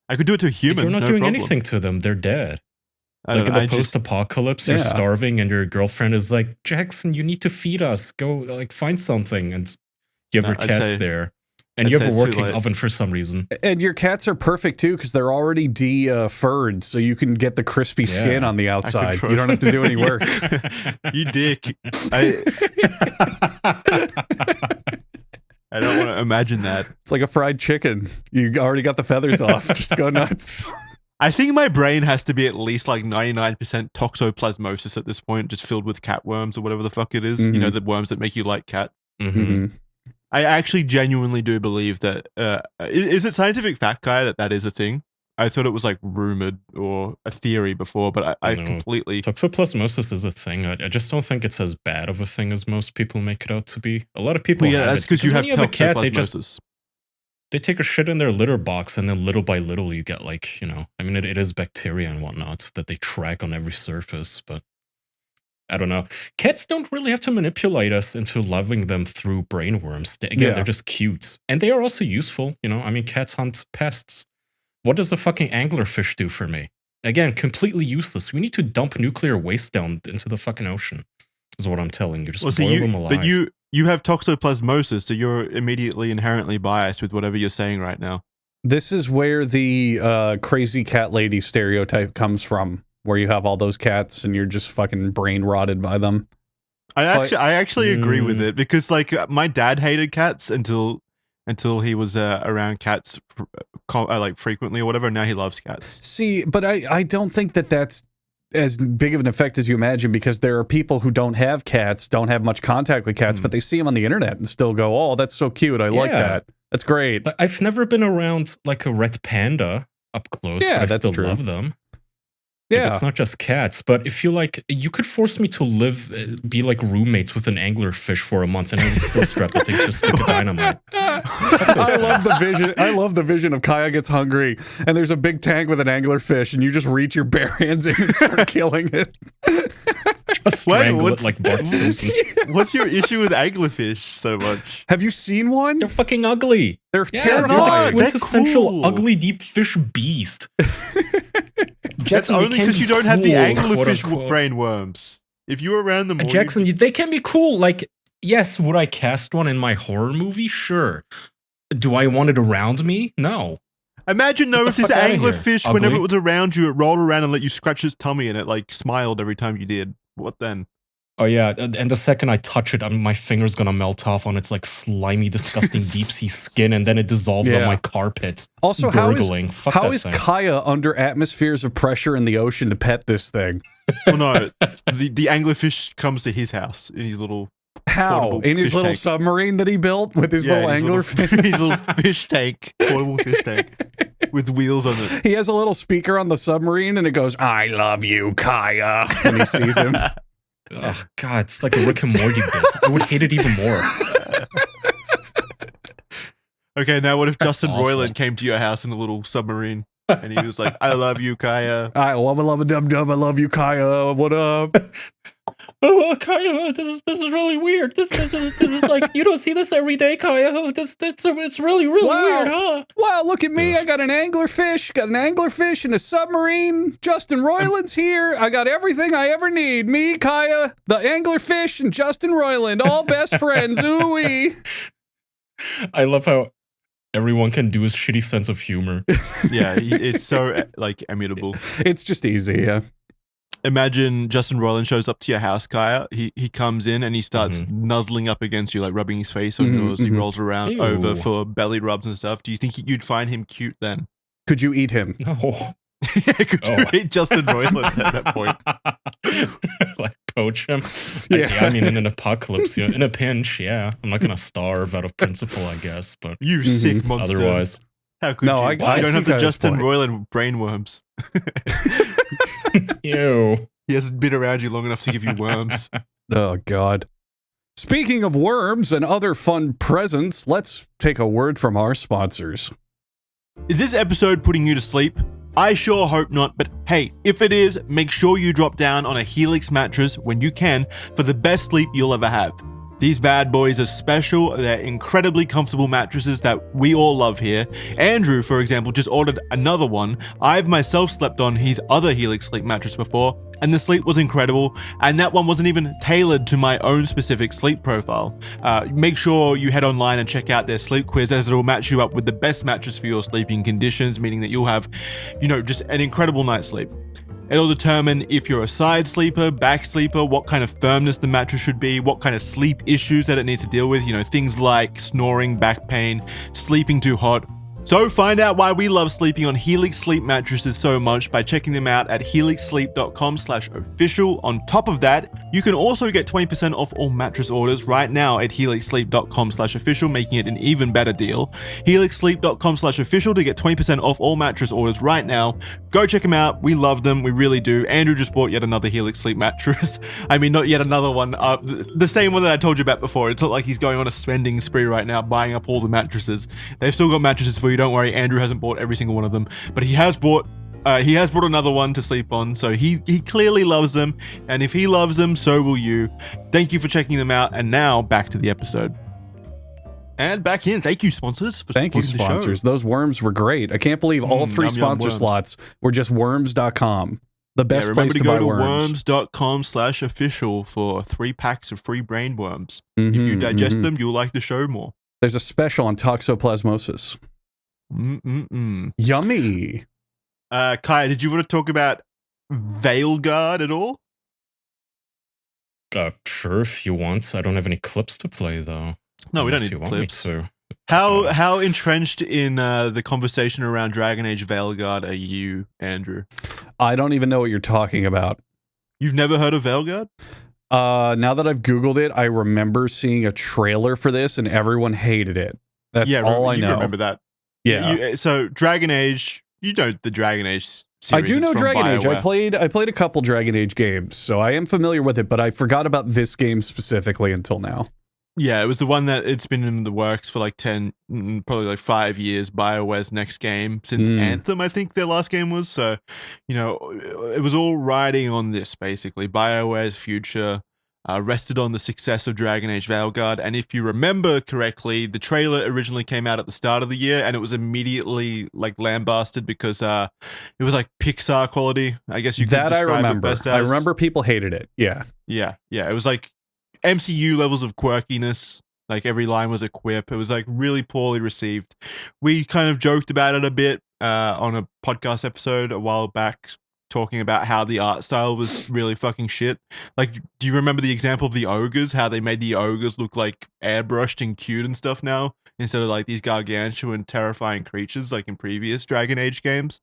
Speaker 2: I could do it to a human.
Speaker 1: You're not doing anything to them. They're dead. Like in the post-apocalypse, you're starving and your girlfriend is like, Jackson, you need to feed us. Go, like, find something. And you have your cats there. And you have a working oven for some reason.
Speaker 3: And your cats are perfect, too, because they're already de-furred, so you can get get the crispy skin on the outside. You don't have to do any work.
Speaker 2: You dick. I don't want to imagine that.
Speaker 3: It's like a fried chicken. You already got the feathers off. Just go nuts.
Speaker 2: I think my brain has to be at least like 99% toxoplasmosis at this point, just filled with cat worms or whatever the fuck it is. You know, the worms that make you like cat. I actually genuinely do believe that. Is it scientific fact, Guy, that is a thing? I thought it was like rumored or a theory before, but I completely...
Speaker 1: Toxoplasmosis is a thing. I just don't think it's as bad of a thing as most people make it out to be. A lot of people have
Speaker 2: that's because you have toxoplasmosis.
Speaker 1: They take a shit in their litter box, and then little by little you get, like, you know, I mean, it is bacteria and whatnot that they track on every surface, but I don't know. Cats don't really have to manipulate us into loving them through brainworms.
Speaker 3: Yeah.
Speaker 1: They're just cute. And they are also useful, you know? I mean, cats hunt pests. What does a fucking anglerfish do for me? Again, completely useless. We need to dump nuclear waste down into the fucking ocean, is what I'm telling you. Just boil them alive.
Speaker 2: But you have toxoplasmosis, so you're immediately inherently biased with whatever you're saying right now.
Speaker 3: This is where the crazy cat lady stereotype comes from, where you have all those cats and you're just fucking brain rotted by them.
Speaker 2: I actually agree with it, because like my dad hated cats until he was around cats like frequently or whatever. And now he loves cats.
Speaker 3: See, but I don't think that that's as big of an effect as you imagine, because there are people who don't have cats, don't have much contact with cats, but they see them on the internet and still go, "Oh, that's so cute. I like that. That's great."
Speaker 1: But I've never been around like a red panda up close, but I
Speaker 3: that's
Speaker 1: still
Speaker 3: true.
Speaker 1: love them.
Speaker 3: Yeah.
Speaker 1: It's not just cats, but if you could force me to be like roommates with an anglerfish for a month and I would still strap the thing to a stick of dynamite.
Speaker 3: I love the vision. I love the vision of Kaya gets hungry and there's a big tank with an anglerfish and you just reach your bare hands in and start killing it.
Speaker 1: Strangle it like Bart Simpson.
Speaker 2: What's your issue with anglerfish so much?
Speaker 3: Have you seen one?
Speaker 1: They're fucking ugly.
Speaker 3: They're
Speaker 1: They're
Speaker 3: terrifying.
Speaker 1: the quintessential
Speaker 2: cool.
Speaker 1: ugly deep fish beast.
Speaker 2: That's
Speaker 1: Jackson,
Speaker 2: only
Speaker 1: can
Speaker 2: because
Speaker 1: be
Speaker 2: you don't have the
Speaker 1: cool,
Speaker 2: anglerfish
Speaker 1: quote-unquote.
Speaker 2: brainworms. If you were around them more,
Speaker 1: Jackson, they can be cool. Like, yes, would I cast one in my horror movie? Sure. Do I want it around me? No.
Speaker 2: imagine though
Speaker 1: Get
Speaker 2: if
Speaker 1: the
Speaker 2: this
Speaker 1: fuck outta here,
Speaker 2: anglerfish,
Speaker 1: ugly.
Speaker 2: whenever it was around you, it rolled around and let you scratch its tummy and it like smiled every time you did. What then?
Speaker 1: Oh yeah, and the second I touch it, my finger's gonna melt off on its like slimy, disgusting deep sea skin, and then it dissolves on
Speaker 3: Yeah.
Speaker 1: my carpet.
Speaker 3: Also,
Speaker 1: gurgling. Fuck
Speaker 3: how
Speaker 1: that
Speaker 3: is
Speaker 1: thing.
Speaker 3: Kaya under atmospheres of pressure in the ocean to pet this thing?
Speaker 2: Oh no, the anglerfish comes to his house in his little
Speaker 3: How?
Speaker 2: portable
Speaker 3: In his
Speaker 2: fish
Speaker 3: little
Speaker 2: tank.
Speaker 3: submarine that he built with his little anglerfish?
Speaker 2: his little fish tank, portable fish tank with wheels on it.
Speaker 3: He has a little speaker on the submarine and it goes, "I love you, Kaya," when he sees him.
Speaker 1: Oh god, it's like a Rick and Morty bit. I would hate it even more.
Speaker 2: Okay, now what if
Speaker 1: That's
Speaker 2: Justin
Speaker 1: awful.
Speaker 2: Roiland came to your house in a little submarine and he was like, "I love you, Kaya."
Speaker 3: I love a dub dub. I love you, Kaya. What up?
Speaker 1: Oh, Kaya, this is really weird. This is like, you don't see this every day, Kaya. Oh, it's really
Speaker 3: Wow.
Speaker 1: weird, huh?
Speaker 3: Wow, look at me. I got an anglerfish in a submarine. Justin Roiland's here. I got everything I ever need. Me, Kaya, the anglerfish, and Justin Roiland, all best friends. Ooh-wee.
Speaker 1: I love how everyone can do his shitty sense of humor.
Speaker 2: Yeah, it's so like immutable.
Speaker 3: It's just easy, yeah.
Speaker 2: Imagine Justin Roiland shows up to your house, Kaya. He comes in and he starts nuzzling up against you, like rubbing his face on yours. He rolls around
Speaker 1: Ew.
Speaker 2: over for belly rubs and stuff. Do you think you'd find him cute then?
Speaker 3: Could you eat him?
Speaker 1: No.
Speaker 2: Could you eat Justin Roiland at that point?
Speaker 1: Like poach him.
Speaker 3: Yeah.
Speaker 1: Yeah, I mean, in an apocalypse, in a pinch, yeah. I'm not gonna starve out of principle, I guess, but
Speaker 2: You sick monster.
Speaker 1: otherwise.
Speaker 2: How could
Speaker 3: No,
Speaker 2: you?
Speaker 3: I
Speaker 2: You don't
Speaker 3: see
Speaker 2: have the
Speaker 3: Kaya's
Speaker 2: Justin
Speaker 3: point.
Speaker 2: Roiland brainworms.
Speaker 1: Ew.
Speaker 2: He hasn't been around you long enough to give you worms.
Speaker 3: Oh, God. Speaking of worms and other fun presents, let's take a word from our sponsors.
Speaker 2: Is this episode putting you to sleep? I sure hope not, but hey, if it is, make sure you drop down on a Helix mattress when you can for the best sleep you'll ever have. These bad boys are special. They're incredibly comfortable mattresses that we all love here. Andrew, for example, just ordered another one. I've myself slept on his other Helix sleep mattress before, and the sleep was incredible, and that one wasn't even tailored to my own specific sleep profile. Make sure you head online and check out their sleep quiz, as it'll match you up with the best mattress for your sleeping conditions, meaning that you'll have, just an incredible night's sleep. It'll determine if you're a side sleeper, back sleeper, what kind of firmness the mattress should be, what kind of sleep issues that it needs to deal with, things like snoring, back pain, sleeping too hot. So find out why we love sleeping on Helix sleep mattresses so much by checking them out at helixsleep.com/official. On top of that, you can also get 20% off all mattress orders right now at helixsleep.com/official, making it an even better deal. helixsleep.com/official to get 20% off all mattress orders right now. Go check them out. We love them. We really do. Andrew just bought yet another Helix sleep mattress. I mean, not yet another one. The same one that I told you about before. It's not like he's going on a spending spree right now, buying up all the mattresses. They've still got mattresses for you. Don't worry. Andrew hasn't bought every single one of them, but he has bought He has brought another one to sleep on, so he clearly loves them, and if he loves them, so will you. Thank you for checking them out, and now back to the episode. And back in. Thank you, sponsors.
Speaker 3: Thank you, sponsors. Those worms were great. I can't believe all 3 sponsor slots were just worms.com. The best place to buy worms.
Speaker 2: Remember to go to worms.com/official for 3 packs of free brain worms. If you digest them, you'll like the show more.
Speaker 3: There's a special on toxoplasmosis. Yummy.
Speaker 2: Kai, did you want to talk about Veilguard at all?
Speaker 1: Sure, if you want. I don't have any clips to play, though.
Speaker 2: No, we don't need clips. How entrenched in the conversation around Dragon Age Veilguard are you, Andrew?
Speaker 3: I don't even know what you're talking about.
Speaker 2: You've never heard of Veilguard?
Speaker 3: Now that I've Googled it, I remember seeing a trailer for this and everyone hated it. That's all I know.
Speaker 2: You remember that.
Speaker 3: Yeah.
Speaker 2: So Dragon Age, you know the Dragon Age series.
Speaker 3: I do know Dragon Age.
Speaker 2: BioWare.
Speaker 3: I played a couple Dragon Age games, so I am familiar with it, but I forgot about this game specifically until now.
Speaker 2: Yeah, it was the one that it's been in the works for like 10, probably like 5 years. BioWare's next game since Anthem, I think their last game was. So, you know, it was all riding on this basically. BioWare's future rested on the success of Dragon Age Veilguard. And if you remember correctly, the trailer originally came out at the start of the year, and it was immediately like lambasted because it was like Pixar quality. I guess you could describe
Speaker 3: I remember.
Speaker 2: it best as.
Speaker 3: I remember people hated it. Yeah.
Speaker 2: Yeah. It was like MCU levels of quirkiness. Like every line was a quip. It was like really poorly received. We kind of joked about it a bit on a podcast episode a while back, talking about how the art style was really fucking shit. Like, do you remember the example of the ogres? How they made the ogres look like airbrushed and cute and stuff now, instead of like these gargantuan, terrifying creatures like in previous Dragon Age games.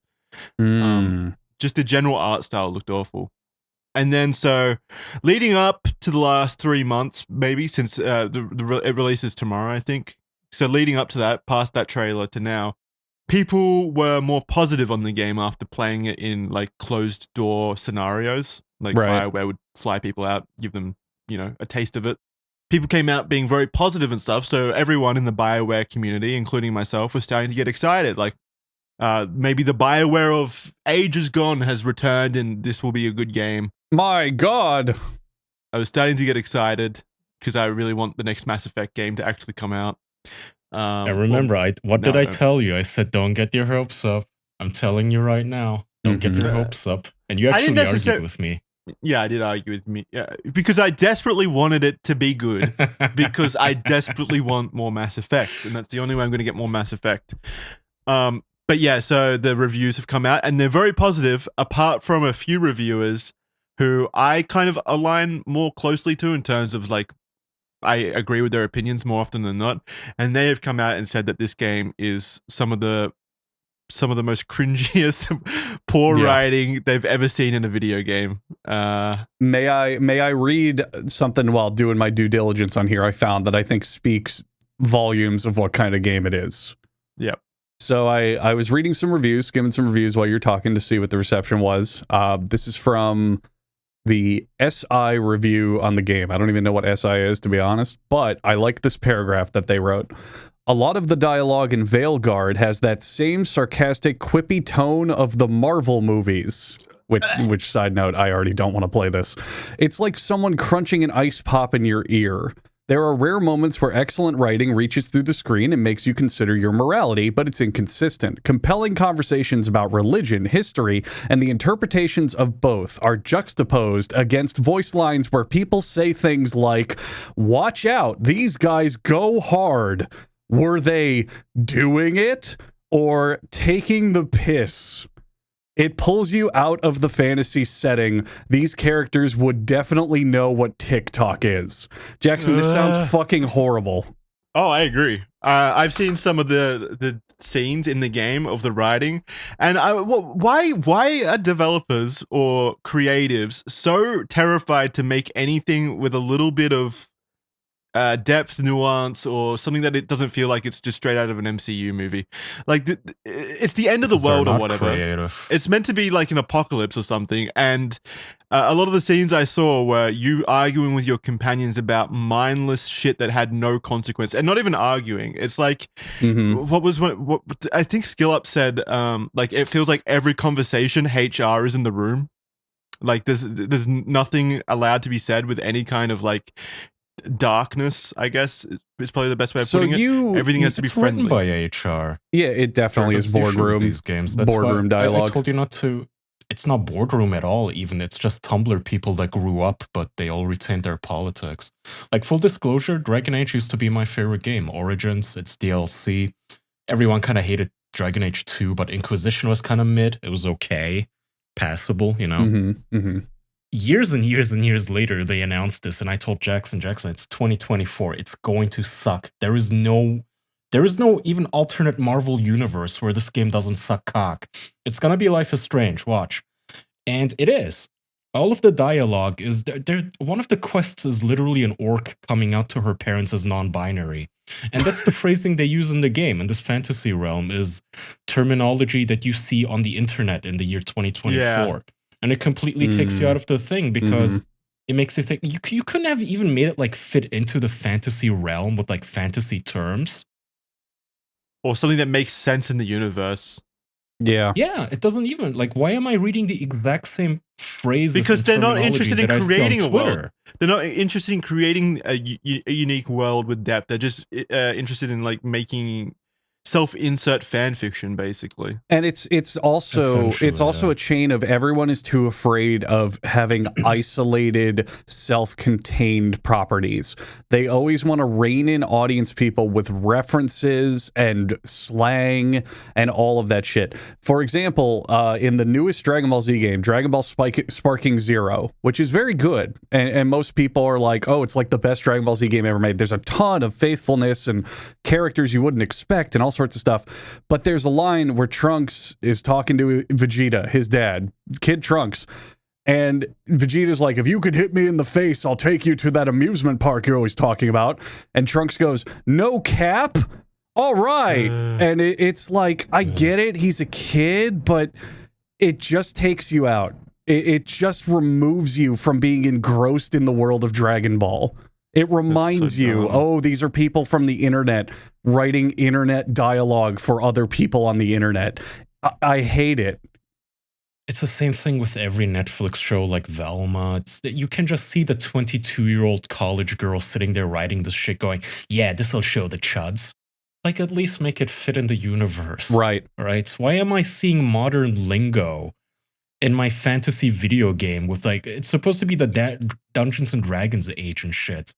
Speaker 2: Just the general art style looked awful. And then, so leading up to the last 3 months, maybe since it releases tomorrow, I think. So leading up to that, past that trailer to now, people were more positive on the game after playing it in like closed door scenarios. Like BioWare would fly people out, give them, you know, a taste of it. People came out being very positive and stuff. So everyone in the BioWare community, including myself, was starting to get excited. Like, maybe the BioWare of ages gone has returned and this will be a good game.
Speaker 3: My God.
Speaker 2: I was starting to get excited because I really want the next Mass Effect game to actually come out.
Speaker 1: And remember, what did I tell you? I said, don't get your hopes up. I'm telling you right now, don't get your hopes up. And you actually argued with me.
Speaker 2: Yeah, I did argue with me. Yeah, because I desperately wanted it to be good. Because I desperately want more Mass Effect. And that's the only way I'm going to get more Mass Effect. But yeah, so the reviews have come out and they're very positive, apart from a few reviewers who I kind of align more closely to in terms of like, I agree with their opinions more often than not. And they have come out and said that this game is some of the most cringiest, poor writing they've ever seen in a video game.
Speaker 3: May I read something while doing my due diligence on here? I found that I think speaks volumes of what kind of game it is.
Speaker 2: Yep.
Speaker 3: So I was reading some reviews, skimming some reviews while you're talking to see what the reception was. This is from the SI review on the game. I don't even know what SI is, to be honest, but I like this paragraph that they wrote. A lot of the dialogue in Veilguard has that same sarcastic, quippy tone of the Marvel movies. Which, side note, I already don't want to play this. It's like someone crunching an ice pop in your ear. There are rare moments where excellent writing reaches through the screen and makes you consider your morality, but it's inconsistent. Compelling conversations about religion, history, and the interpretations of both are juxtaposed against voice lines where people say things like, "Watch out, these guys go hard." Were they doing it or taking the piss? It pulls you out of the fantasy setting. These characters would definitely know what TikTok is. Jackson, this sounds fucking horrible.
Speaker 2: Oh, I agree. I've seen some of the scenes in the game of the writing, and why are developers or creatives so terrified to make anything with a little bit of depth, nuance, or something that it doesn't feel like it's just straight out of an MCU movie. Like it's the end of the world or whatever.
Speaker 1: Creative.
Speaker 2: It's meant to be like an apocalypse or something, and a lot of the scenes I saw were you arguing with your companions about mindless shit that had no consequence, and not even arguing. It's like what I think Skill Up said. Like it feels like every conversation HR is in the room. Like there's nothing allowed to be said with any kind of like darkness, I guess is probably the best way of putting it. Everything has to be friendly.
Speaker 1: By HR.
Speaker 3: Yeah, it definitely is boardroom.
Speaker 1: These games. That's
Speaker 3: boardroom dialogue.
Speaker 1: I told you not to. It's not boardroom at all. Even it's just Tumblr people that grew up, but they all retained their politics. Like full disclosure, Dragon Age used to be my favorite game. Origins, it's DLC. Everyone kind of hated Dragon Age 2, but Inquisition was kind of mid. It was okay, passable, you know. Years and years and years later, they announced this, and I told Jackson, it's 2024. It's going to suck. There is no even alternate Marvel universe where this game doesn't suck cock. It's gonna be Life is Strange. Watch, and it is. All of the dialogue is there. One of the quests is literally an orc coming out to her parents as non-binary, and that's the phrasing they use in the game. In this fantasy realm, is terminology that you see on the internet in the year 2024. Yeah. And it completely takes you out of the thing because it makes you think you couldn't have even made it like fit into the fantasy realm with like fantasy terms.
Speaker 2: Or something that makes sense in the universe.
Speaker 3: Yeah.
Speaker 1: Yeah, it doesn't even like why am I reading the exact same phrases?
Speaker 2: Because they're not interested in creating a world. They're not interested in creating a unique world with depth. They're just interested in like making self-insert fan fiction, basically.
Speaker 3: And it's also a chain of everyone is too afraid of having isolated, self-contained properties. They always want to rein in audience people with references and slang and all of that shit. For example, in the newest Dragon Ball Z game, Dragon Ball Sparking Zero, which is very good, and most people are like, oh, it's like the best Dragon Ball Z game ever made. There's a ton of faithfulness and characters you wouldn't expect and all sorts of stuff. But there's a line where Trunks is talking to Vegeta, his dad, Kid Trunks, and Vegeta's like, if you could hit me in the face, I'll take you to that amusement park you're always talking about. And Trunks goes, no cap? All right. And it's like, I get it, he's a kid, but it just takes you out. It just removes you from being engrossed in the world of Dragon Ball. It reminds you, oh, these are people from the internet writing internet dialogue for other people on the internet. I hate it.
Speaker 1: It's the same thing with every Netflix show like Velma. You can just see the 22-year-old college girl sitting there writing this shit going, yeah, this'll show the chuds. Like, at least make it fit in the universe.
Speaker 3: Right.
Speaker 1: Right? Why am I seeing modern lingo in my fantasy video game with, like, it's supposed to be the Dungeons and Dragons age and shit.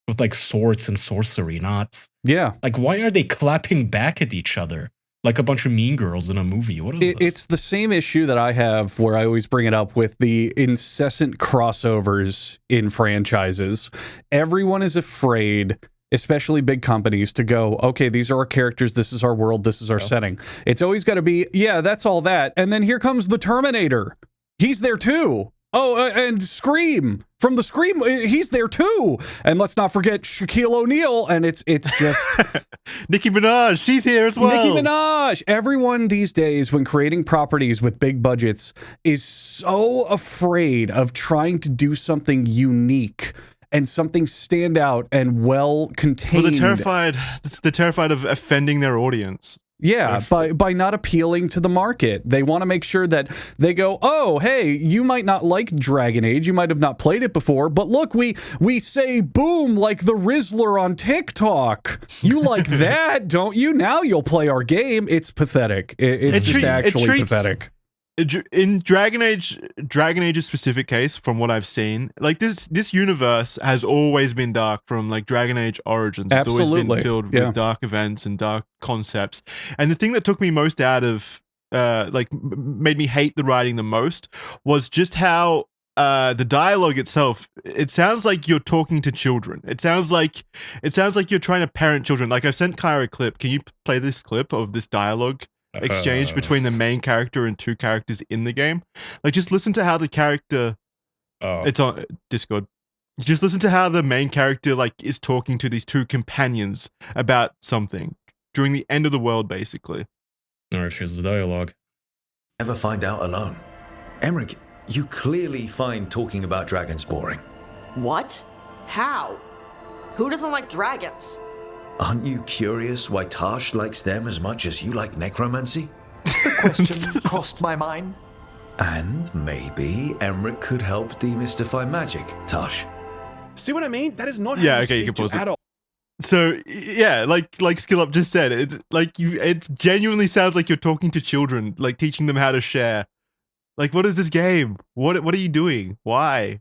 Speaker 1: With like swords and sorcery, not like why are they clapping back at each other like a bunch of mean girls in a movie? What is this?
Speaker 3: It's the same issue that I have where I always bring it up with the incessant crossovers in franchises. Everyone is afraid, especially big companies, to go, okay, these are our characters, this is our world, this is our setting. It's always got to be, yeah, that's all that. And then here comes the Terminator. He's there too. Oh, and Scream. From the Scream, he's there too. And let's not forget Shaquille O'Neal, and it's just...
Speaker 2: Nicki Minaj, she's here as well.
Speaker 3: Nicki Minaj. Everyone these days, when creating properties with big budgets, is so afraid of trying to do something unique and something stand out and well contained.
Speaker 2: Well, they're terrified of offending their audience.
Speaker 3: Yeah, by not appealing to the market. They want to make sure that they go, oh, hey, you might not like Dragon Age, you might have not played it before, but look, we say boom like the Rizzler on TikTok. You like that, don't you? Now you'll play our game. It's pathetic. It's just actually pathetic.
Speaker 2: In Dragon Age's specific case, from what I've seen, like this universe has always been dark from like Dragon Age Origins. It's always been filled with dark events and dark concepts. And the thing that took me most out of, made me hate the writing the most was just how the dialogue itself, it sounds like you're talking to children. It sounds like you're trying to parent children. Like, I've sent Kyra a clip. Can you play this clip of this dialogue exchange between the main character and two characters in the game? Like, just listen to how the character... it's on Discord. Just listen to how the main character like is talking to these two companions about something during the end of the world, basically.
Speaker 1: All right, here's the dialogue.
Speaker 4: Never find out alone. Emmerich, you clearly find talking about dragons boring.
Speaker 5: What? How? Who doesn't like dragons?
Speaker 4: Aren't you curious why Tash likes them as much as you like necromancy?
Speaker 6: The question crossed my mind.
Speaker 4: And maybe Emmerich could help demystify magic, Tash.
Speaker 7: See what I mean? That is not how
Speaker 2: Yeah,
Speaker 7: you
Speaker 2: okay, you
Speaker 7: speak
Speaker 2: can pause
Speaker 7: to
Speaker 2: it.
Speaker 7: adults.
Speaker 2: So yeah, like Skill Up just said, it genuinely sounds like you're talking to children, like teaching them how to share. Like, what is this game? What are you doing? Why?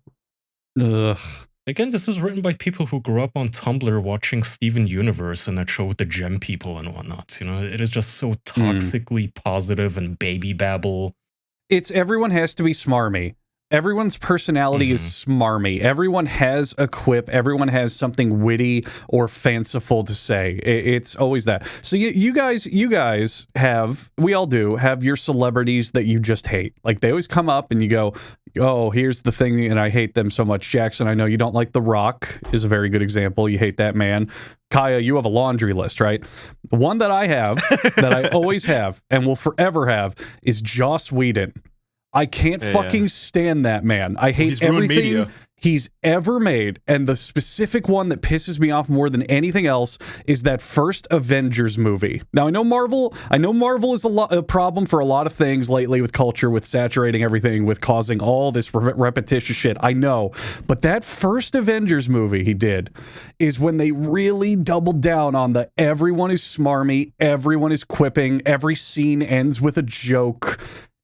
Speaker 3: Ugh.
Speaker 1: Again, this is written by people who grew up on Tumblr watching Steven Universe and that show with the gem people and whatnot. You know, it is just so toxically positive and baby babble.
Speaker 3: It's everyone has to be smarmy. Everyone's personality is smarmy. Everyone has a quip. Everyone has something witty or fanciful to say. It's always that. So you guys have, we all do, have your celebrities that you just hate. Like, they always come up and you go, oh, here's the thing, and I hate them so much. Jackson, I know you don't like The Rock, is a very good example. You hate that man. Kaya, you have a laundry list, right? The one that I have, that I always have, and will forever have, is Joss Whedon. I can't fucking stand that man. I hate everything he's ever made, and the specific one that pisses me off more than anything else is that first Avengers movie. Now, I know Marvel is a problem for a lot of things lately with culture, with saturating everything, with causing all this repetitious shit. I know. But that first Avengers movie he did is when they really doubled down on the everyone is smarmy, everyone is quipping, every scene ends with a joke.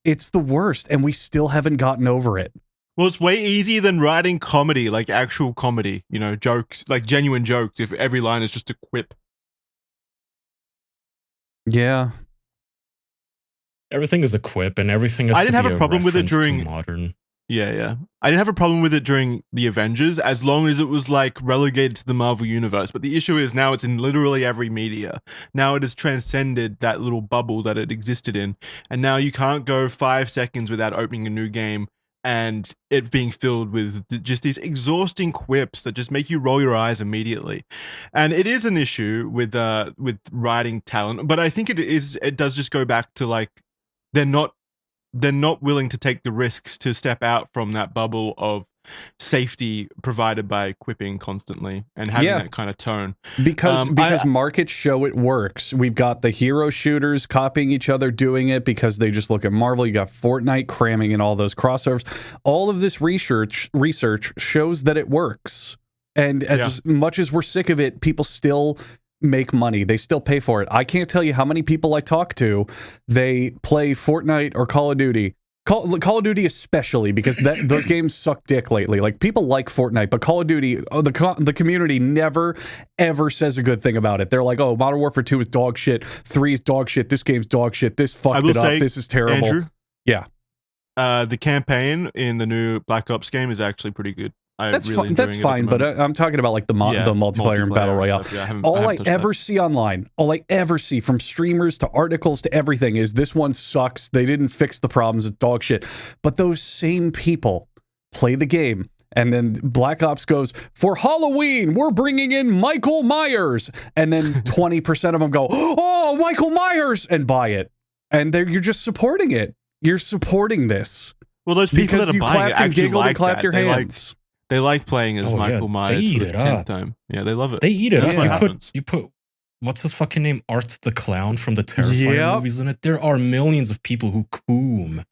Speaker 3: It's the worst, and we still haven't gotten over it.
Speaker 2: Well, it's way easier than writing comedy, like actual comedy, you know, jokes, like genuine jokes, if every line is just a quip.
Speaker 3: Yeah.
Speaker 1: Everything is a quip, and everything is.
Speaker 2: I didn't have a problem with it during
Speaker 1: modern.
Speaker 2: Yeah. I didn't have a problem with it during the Avengers, as long as it was like relegated to the Marvel Universe. But the issue is now it's in literally every media. Now it has transcended that little bubble that it existed in. And now you can't go 5 seconds without opening a new game and it being filled with just these exhausting quips that just make you roll your eyes immediately. And it is an issue with writing talent. But I think it does just go back to like, they're not willing to take the risks to step out from that bubble of safety provided by quipping constantly and having that kind of tone.
Speaker 3: Because markets show it works. We've got the hero shooters copying each other doing it because they just look at Marvel. You got Fortnite cramming in all those crossovers. All of this research shows that it works. And as much as we're sick of it, people still make money. They still pay for it. I can't tell you how many people I talk to, they play Fortnite or Call of Duty. Call of Duty especially, because those games suck dick lately. Like, people like Fortnite, but Call of Duty, the community never, ever says a good thing about it. They're like, oh, Modern Warfare 2 is dog shit, 3 is dog shit, this game's dog shit, this fucked it up, this is terrible.
Speaker 2: Andrew,
Speaker 3: yeah.
Speaker 2: The campaign in the new Black Ops game is actually pretty good.
Speaker 3: That's fine, but I'm talking about like the multiplayer and battle royale. All I ever see online, all I ever see from streamers to articles to everything is this one sucks. They didn't fix the problems. It's dog shit. But those same people play the game, and then Black Ops goes, for Halloween, we're bringing in Michael Myers, and then 20% of them go, oh, Michael Myers, and buy it, and you're just supporting it. You're supporting this.
Speaker 2: Well, those people
Speaker 3: because
Speaker 2: that are
Speaker 3: you
Speaker 2: buying
Speaker 3: clapped
Speaker 2: it
Speaker 3: and
Speaker 2: actually
Speaker 3: giggled
Speaker 2: like
Speaker 3: and clapped
Speaker 2: that.
Speaker 3: your hands.
Speaker 2: They like playing as Michael Myers for the 10th time. Yeah, they love it.
Speaker 1: They eat it
Speaker 2: That's
Speaker 1: up.
Speaker 2: what happens.
Speaker 1: You put what's his fucking name? Art the Clown from the Terrifier movies in it. There are millions of people who coom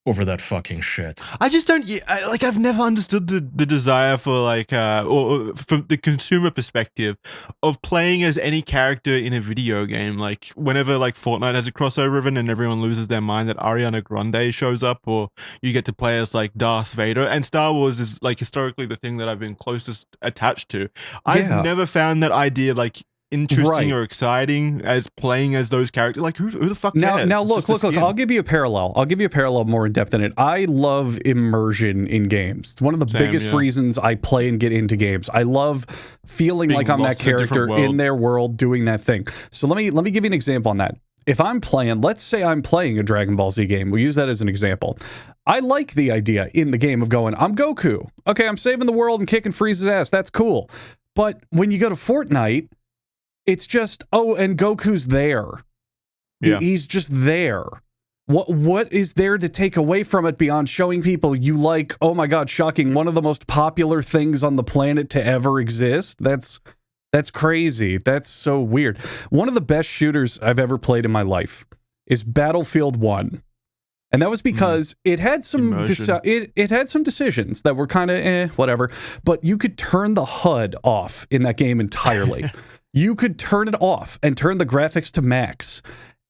Speaker 1: over that fucking shit.
Speaker 2: I just don't I've never understood the desire for like or from the consumer perspective of playing as any character in a video game. Like, whenever like Fortnite has a crossover event and everyone loses their mind that Ariana Grande shows up, or you get to play as like Darth Vader, and Star Wars is like historically the thing that I've been closest attached to. I've never found that idea like interesting or exciting as playing as those characters. Like, who the fuck cares?
Speaker 3: Now look, I'll give you a parallel. I'll give you a parallel more in depth than it. I love immersion in games. It's one of the biggest reasons I play and get into games. I love feeling like I'm that character in their world doing that thing. So let me give you an example on that. If I'm playing, let's say I'm playing a Dragon Ball Z game, we'll use that as an example. I like the idea in the game of going, I'm Goku. Okay, I'm saving the world and kicking Frieza's ass. That's cool. But when you go to Fortnite, it's just, oh, and Goku's there.
Speaker 2: Yeah.
Speaker 3: He's just there. What is there to take away from it beyond showing people you like, oh my God, shocking, one of the most popular things on the planet to ever exist? That's crazy. That's so weird. One of the best shooters I've ever played in my life is Battlefield 1. And that was because it had some it had some decisions that were kind of whatever, but you could turn the HUD off in that game entirely. You could turn it off and turn the graphics to max.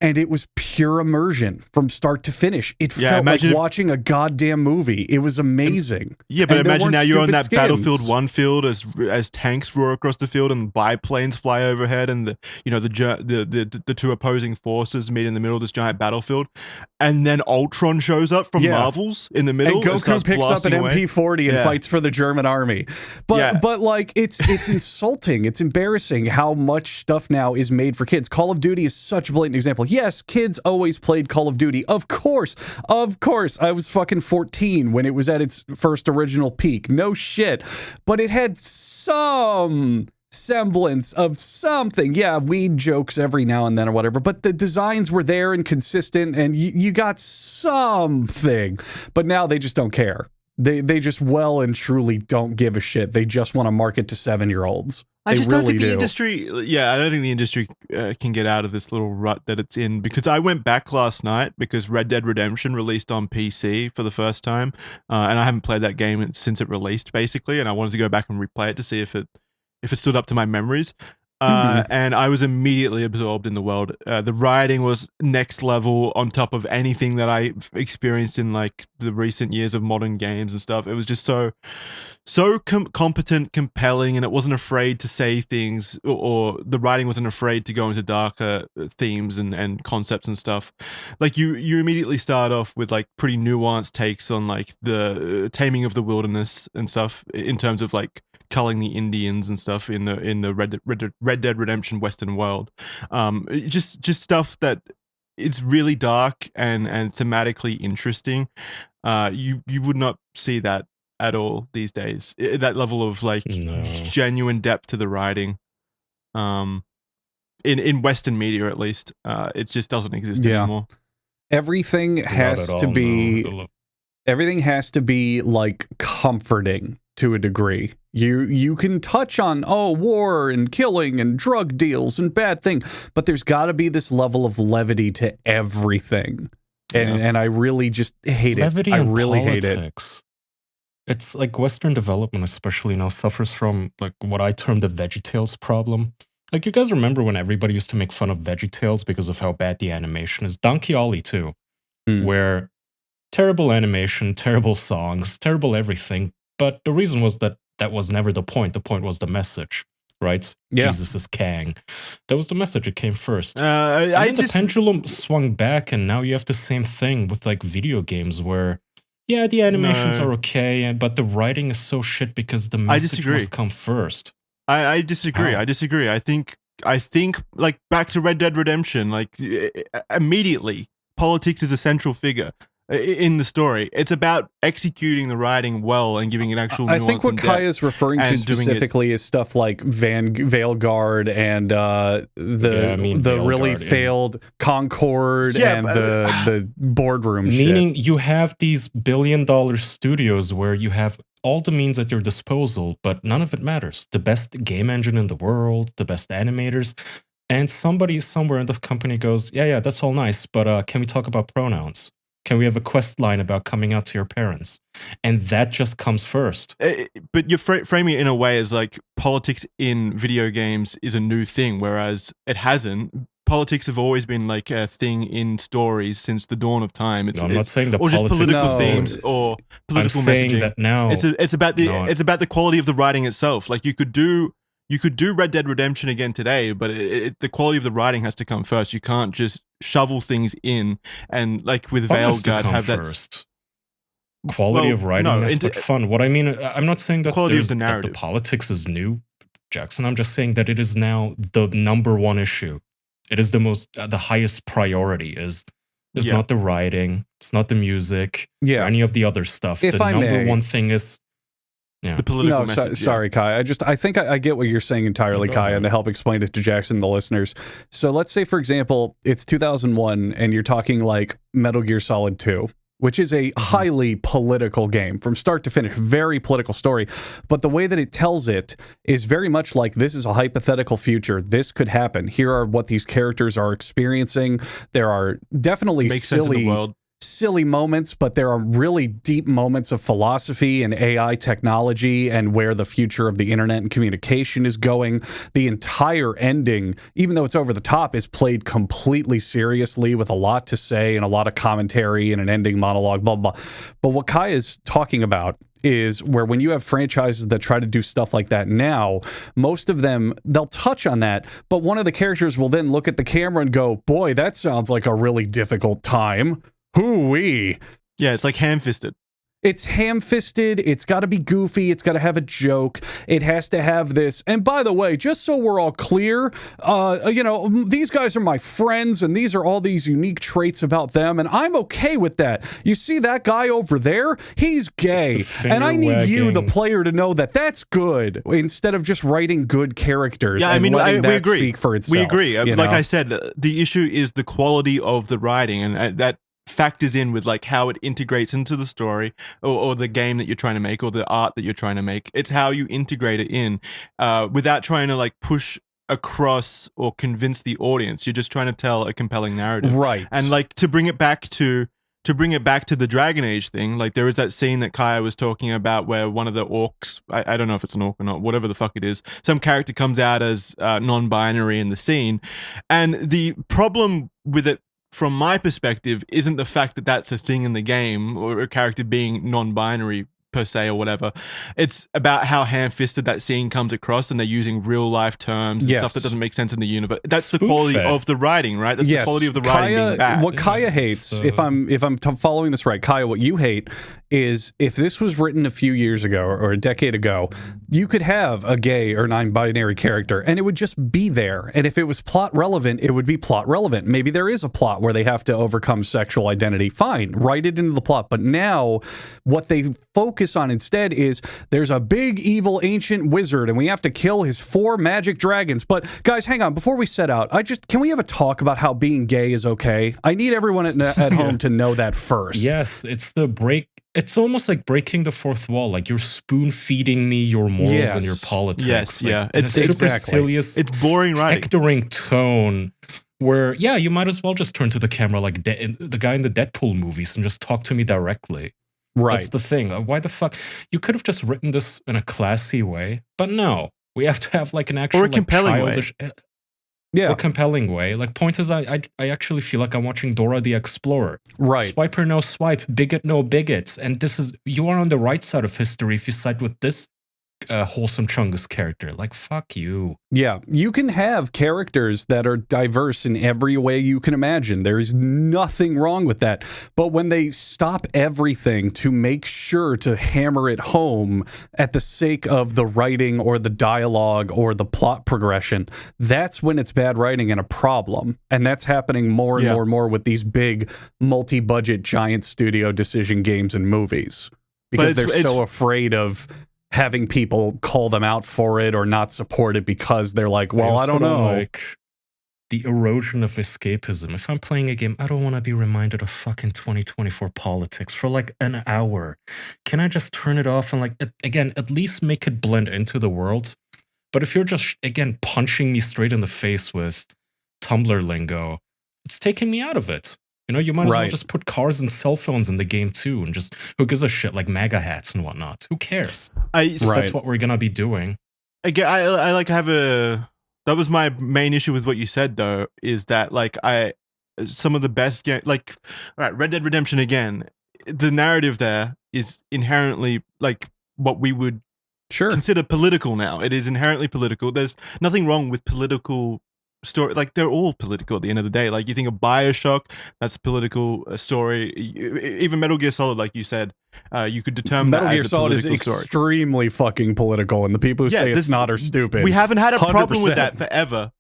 Speaker 3: And it was pure immersion from start to finish. It felt like watching a goddamn movie. It was amazing.
Speaker 2: Yeah, but imagine now you're on that
Speaker 3: skins.
Speaker 2: Battlefield 1 field as tanks roar across the field and biplanes fly overhead, and the two opposing forces meet in the middle of this giant battlefield, and then Ultron shows up from Marvels in the middle,
Speaker 3: and Goku picks up an MP40 and fights for the German army. But like it's insulting. It's embarrassing how much stuff now is made for kids. Call of Duty is such a blatant example. Yes, kids always played Call of Duty. Of course. I was fucking 14 when it was at its first original peak. No shit. But it had some semblance of something. Yeah, weed jokes every now and then or whatever. But the designs were there and consistent, and you got something. But now they just don't care. They just well and truly don't give a shit. They just want to market to 7-year-olds.
Speaker 2: I just
Speaker 3: really
Speaker 2: don't think the
Speaker 3: do.
Speaker 2: industry. Yeah, I don't think the industry can get out of this little rut that it's in. Because I went back last night because Red Dead Redemption released on PC for the first time, and I haven't played that game since it released, basically. And I wanted to go back and replay it to see if it stood up to my memories. And I was immediately absorbed in the world. The writing was next level on top of anything that I've experienced in like the recent years of modern games and stuff. It was just so competent, compelling, and it wasn't afraid to say things, or the writing wasn't afraid to go into darker themes and concepts and stuff. Like you immediately start off with like pretty nuanced takes on like the taming of the wilderness and stuff in terms of like culling the Indians and stuff in the Red Dead Redemption Western world. Just stuff that it's really dark and thematically interesting. You would not see that at all these days. That level of like genuine depth to the writing. In Western media, at least, it just doesn't exist anymore.
Speaker 3: Everything has to be. Everything has to be like comforting to a degree. You can touch on war and killing and drug deals and bad things, but there's got to be this level of levity to everything, and I really just hate
Speaker 1: levity
Speaker 3: it. I really hate it.
Speaker 1: It's like Western development, especially now, suffers from like what I term the VeggieTales problem. Like, you guys remember when everybody used to make fun of VeggieTales because of how bad the animation is? Donkey Ollie too, where terrible animation, terrible songs, terrible everything. But the reason was that was never the point. The point was the message, right?
Speaker 3: Yeah.
Speaker 1: Jesus is Kang. That was the message. It came first.
Speaker 2: The
Speaker 1: pendulum swung back, and now you have the same thing with like video games where, yeah, the animations are okay, but the writing is so shit because the message must come first.
Speaker 2: I disagree. I disagree. I think like back to Red Dead Redemption, like immediately politics is a central figure in the story. It's about executing the writing well and giving it actual nuance.
Speaker 3: I think what Kai is referring to specifically is stuff like Veilguard and the really failed Concord and the boardroom shit.
Speaker 1: Meaning you have these billion-dollar studios where you have all the means at your disposal, but none of it matters. The best game engine in the world, the best animators, and somebody somewhere in the company goes, yeah, that's all nice, but can we talk about pronouns? Can we have a quest line about coming out to your parents? And that just comes first.
Speaker 2: But you're framing it in a way as like politics in video games is a new thing, whereas it hasn't. Politics have always been like a thing in stories since the dawn of time.
Speaker 1: I'm not saying that
Speaker 2: or just
Speaker 1: politics
Speaker 2: political themes or political
Speaker 1: I'm
Speaker 2: messaging.
Speaker 1: Saying that now,
Speaker 2: it's about the quality of the writing itself. Like you could do Red Dead Redemption again today, but the quality of the writing has to come first. You can't just shovel things in and like with Veilguard have that
Speaker 1: first. Quality of writing is but fun. What I mean, I'm not saying that
Speaker 2: quality of the narrative.
Speaker 1: That the politics is new, Jackson. I'm just saying that it is now the number one issue. It is the highest priority is not the writing, It's not the music.
Speaker 3: Yeah.
Speaker 1: Or any of the other stuff.
Speaker 3: If
Speaker 1: the
Speaker 3: I
Speaker 1: number
Speaker 3: may.
Speaker 1: one thing is
Speaker 2: The political
Speaker 3: No,
Speaker 2: message.
Speaker 3: sorry, Kai. I think I get what you're saying entirely,
Speaker 1: Go
Speaker 3: Kai,
Speaker 1: ahead.
Speaker 3: and to help explain it to Jackson and the listeners. So let's say, for example, it's 2001, and you're talking like Metal Gear Solid 2, which is a highly political game from start to finish, very political story. But the way that it tells it is very much like, this is a hypothetical future. This could happen. Here are what these characters are experiencing. There are definitely
Speaker 2: Makes sense in the world.
Speaker 3: silly moments, but there are really deep moments of philosophy and AI technology and where the future of the internet and communication is going. The entire ending, even though it's over the top, is played completely seriously with a lot to say and a lot of commentary and an ending monologue, blah, blah. But what Kai is talking about is where when you have franchises that try to do stuff like that now, most of them, they'll touch on that, but one of the characters will then look at the camera and go, boy, that sounds like a really difficult time. Hoo-wee.
Speaker 2: Yeah, it's like ham-fisted.
Speaker 3: It's ham-fisted. It's got to be goofy. It's got to have a joke. It has to have this. And by the way, just so we're all clear, these guys are my friends, and these are all these unique traits about them, and I'm okay with that. You see that guy over there? He's gay. And I need you, the player, to know that that's good, instead of just writing good characters and letting that speak for itself.
Speaker 2: We agree.
Speaker 3: you
Speaker 2: Like
Speaker 3: know?
Speaker 2: I said, the issue is the quality of the writing, and that factors in with like how it integrates into the story or the game that you're trying to make or the art that you're trying to make. It's how you integrate it in without trying to like push across or convince the audience. You're just trying to tell a compelling narrative.
Speaker 3: Right.
Speaker 2: And like to bring it back to the Dragon Age thing, like there is that scene that Kaya was talking about where one of the orcs, I don't know if it's an orc or not, whatever the fuck it is, some character comes out as non-binary in the scene. And the problem with it from my perspective isn't the fact that that's a thing in the game or a character being non-binary per se or whatever. It's about how ham-fisted that scene comes across, and they're using real-life terms and stuff that doesn't make sense in the universe. That's the quality of the writing, right? That's the quality of the writing being bad.
Speaker 3: What Kaya hates, if I'm following this right, Kaya, what you hate is if this was written a few years ago or a decade ago, you could have a gay or non-binary character and it would just be there. And if it was plot relevant, it would be plot relevant. Maybe there is a plot where they have to overcome sexual identity. Fine, write it into the plot. But now what they focus on instead is there's a big evil ancient wizard and we have to kill his 4 magic dragons. But guys, hang on, before we set out, can we have a talk about how being gay is okay? I need everyone at home to know that first.
Speaker 1: Yes, it's almost like breaking the fourth wall. Like you're spoon feeding me your morals and your politics.
Speaker 2: Yes,
Speaker 1: like,
Speaker 2: yeah.
Speaker 1: It's a super serious,
Speaker 2: it's boring writing.
Speaker 1: hectoring tone where, yeah, you might as well just turn to the camera like the guy in the Deadpool movies and just talk to me directly.
Speaker 3: Right.
Speaker 1: That's the thing. Why the fuck? You could have just written this in a classy way, but no. We have to have like an actual
Speaker 2: or a compelling
Speaker 1: childish,
Speaker 2: way.
Speaker 1: Or compelling way. Like point is, I actually feel like I'm watching Dora the Explorer.
Speaker 3: Right.
Speaker 1: Swiper no swipe, bigot no bigots. And this is, you are on the right side of history if you side with this wholesome Chungus character. Like, fuck you.
Speaker 3: Yeah, you can have characters that are diverse in every way you can imagine. There's nothing wrong with that. But when they stop everything to make sure to hammer it home at the sake of the writing or the dialogue or the plot progression, that's when it's bad writing and a problem. And that's happening more and more and more with these big multi-budget giant studio decision games and movies. Because they're so afraid of having people call them out for it or not support it because they're like, well, I don't know.
Speaker 1: Like the erosion of escapism. If I'm playing a game, I don't want to be reminded of fucking 2024 politics for like an hour. Can I just turn it off and like, again, at least make it blend into the world? But if you're just, again, punching me straight in the face with Tumblr lingo, it's taking me out of it. You know, you might as well just put cars and cell phones in the game too, and just, who gives a shit, like MAGA hats and whatnot? Who cares? That's what we're gonna be doing.
Speaker 2: I like have that was my main issue with what you said though, is that like some of the best game, like, all right, Red Dead Redemption again, the narrative there is inherently like what we would consider political now. It is inherently political. There's nothing wrong with political story, like they're all political at the end of the day. Like you think of BioShock, that's a political story. Even Metal Gear Solid, like you said, you could determine
Speaker 3: Metal Gear Solid is extremely fucking political, and the people who say it's not are stupid.
Speaker 2: We haven't had a problem
Speaker 3: 100%.
Speaker 2: with that forever.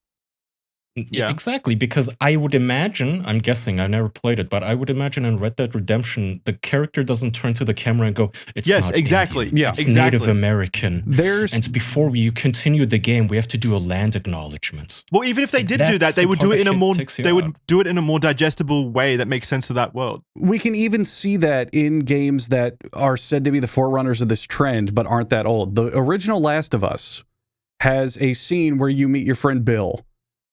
Speaker 2: Yeah.
Speaker 1: Exactly, because I would imagine, I'm guessing, I never played it, but I would imagine in Red Dead Redemption, the character doesn't turn to the camera and go, it's
Speaker 2: Yes,
Speaker 1: not
Speaker 2: exactly.
Speaker 1: Indian,
Speaker 3: Yeah,
Speaker 1: it's
Speaker 2: exactly.
Speaker 1: Native American.
Speaker 3: There's
Speaker 1: And before you continue the game, we have to do a land acknowledgement.
Speaker 2: Well, even if they did do
Speaker 1: That's
Speaker 2: that, they
Speaker 1: the
Speaker 2: would
Speaker 1: part
Speaker 2: do it in
Speaker 1: that
Speaker 2: a more
Speaker 1: takes you
Speaker 2: they would
Speaker 1: out.
Speaker 2: do it in a more digestible way that makes sense to that world.
Speaker 3: we can even see that in games that are said to be the forerunners of this trend, but aren't that old. The original Last of Us has a scene where you meet your friend Bill.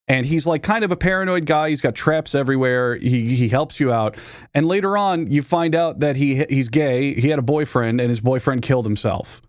Speaker 3: And he's like kind of a paranoid guy. He's got traps everywhere. He helps you out. And later on, you find out that he's gay. He had a boyfriend, and his boyfriend killed himself.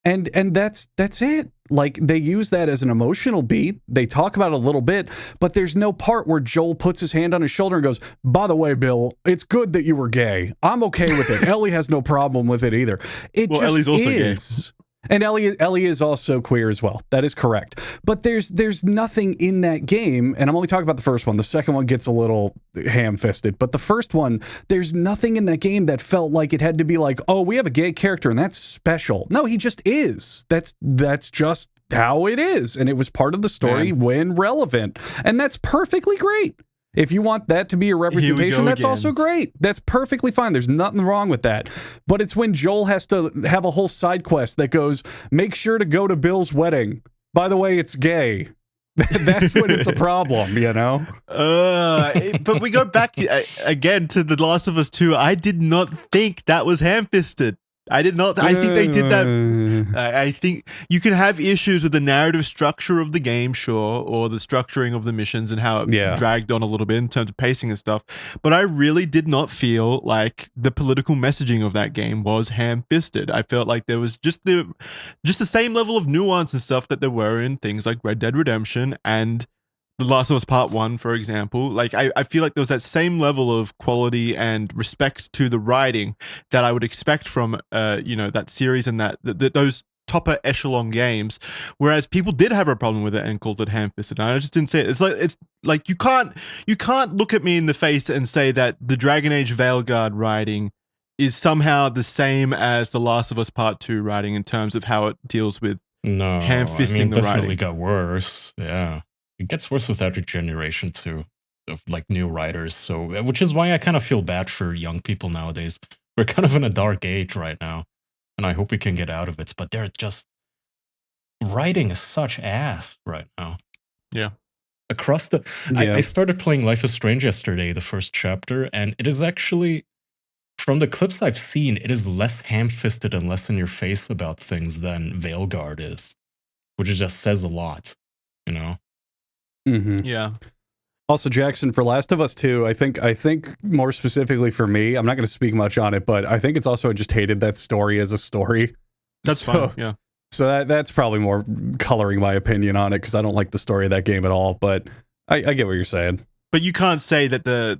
Speaker 3: And that's it. Like, they use that as an emotional beat. They talk about it a little bit, but there's no part where Joel puts his hand on his shoulder and goes, by the way, Bill, it's good that you were gay. I'm okay with it. Ellie has no problem with it either. It
Speaker 2: Well,
Speaker 3: just
Speaker 2: Ellie's also gay.
Speaker 3: is. And Ellie is also queer as well. That is correct. But there's nothing in that game, and I'm only talking about the first one. The second one gets a little ham-fisted. But the first one, there's nothing in that game that felt like it had to be like, oh, we have a gay character and that's special. No, he just is. That's just how it is. And it was part of the story when relevant. And that's perfectly great. If you want that to be your representation, that's
Speaker 2: again.
Speaker 3: also great. That's perfectly fine. There's nothing wrong with that. But it's when Joel has to have a whole side quest that goes, make sure to go to Bill's wedding. By the way, it's gay. That's when it's a problem, you know?
Speaker 2: But we go back again to The Last of Us 2. I did not think that was ham-fisted. I did not. I think they did that. I think you can have issues with the narrative structure of the game, sure, or the structuring of the missions and how it dragged on a little bit in terms of pacing and stuff. But I really did not feel like the political messaging of that game was ham-fisted. I felt like there was just the same level of nuance and stuff that there were in things like Red Dead Redemption and The Last of Us Part 1, for example. Like, I feel like there was that same level of quality and respect to the writing that I would expect from, that series and those topper echelon games. Whereas people did have a problem with it and called it ham-fisted. And I just didn't say it. It's like you can't look at me in the face and say that the Dragon Age Veilguard writing is somehow the same as The Last of Us Part 2 writing in terms of how it deals with ham-fisting the
Speaker 1: definitely
Speaker 2: writing.
Speaker 1: got worse. Yeah. It gets worse with every generation too, of like new writers. So, which is why I kind of feel bad for young people nowadays. We're kind of in a dark age right now, and I hope we can get out of it. But they're just writing is such ass right now.
Speaker 2: Yeah.
Speaker 1: Across the, I started playing Life is Strange yesterday, the first chapter, and it is actually, from the clips I've seen, it is less ham-fisted and less in your face about things than Veilguard is, which just says a lot, you know.
Speaker 3: Mm-hmm.
Speaker 2: Yeah.
Speaker 3: Also, Jackson, for Last of Us 2, I think more specifically for me, I'm not going to speak much on it, but I think it's also I just hated that story as a story.
Speaker 2: That's fine. Yeah.
Speaker 3: So that's probably more coloring my opinion on it because I don't like the story of that game at all. But I get what you're saying.
Speaker 2: But you can't say that the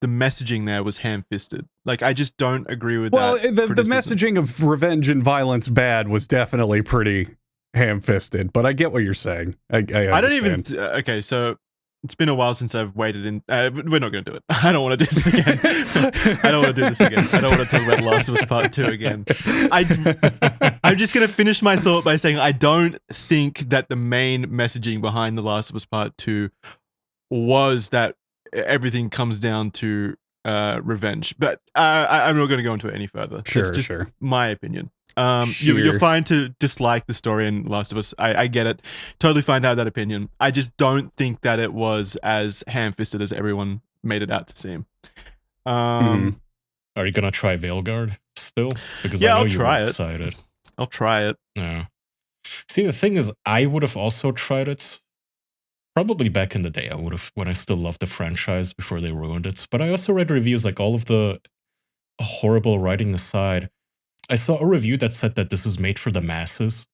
Speaker 2: messaging there was ham-fisted. Like, I just don't agree with
Speaker 3: well,
Speaker 2: that.
Speaker 3: Well, the messaging of revenge and violence bad was definitely pretty ham-fisted, but I get what you're saying. I
Speaker 2: don't even. Okay, so it's been a while since I've waited in. We're not going to do it. I don't want to do this again. I don't want to do this again. I don't want to talk about Last of Us Part 2 again. I'm just going to finish my thought by saying I don't think that the main messaging behind The Last of Us Part 2 was that everything comes down to revenge. But I'm not going to go into it any further.
Speaker 3: Sure,
Speaker 2: That's just
Speaker 3: sure.
Speaker 2: my opinion.
Speaker 3: Sure.
Speaker 2: You're fine to dislike the story in Last of Us. I get it. Totally fine to have that opinion. I just don't think that it was as ham-fisted as everyone made it out to seem.
Speaker 1: Are you gonna try Veilguard still? Because
Speaker 2: Yeah,
Speaker 1: I know
Speaker 2: I'll
Speaker 1: you
Speaker 2: try
Speaker 1: were
Speaker 2: it.
Speaker 1: excited.
Speaker 2: I'll try it.
Speaker 1: Yeah. See, the thing is, I would have also tried it. Probably back in the day, I would have, when I still loved the franchise before they ruined it. But I also read reviews, like all of the horrible writing aside. I saw a review that said that this is made for the masses.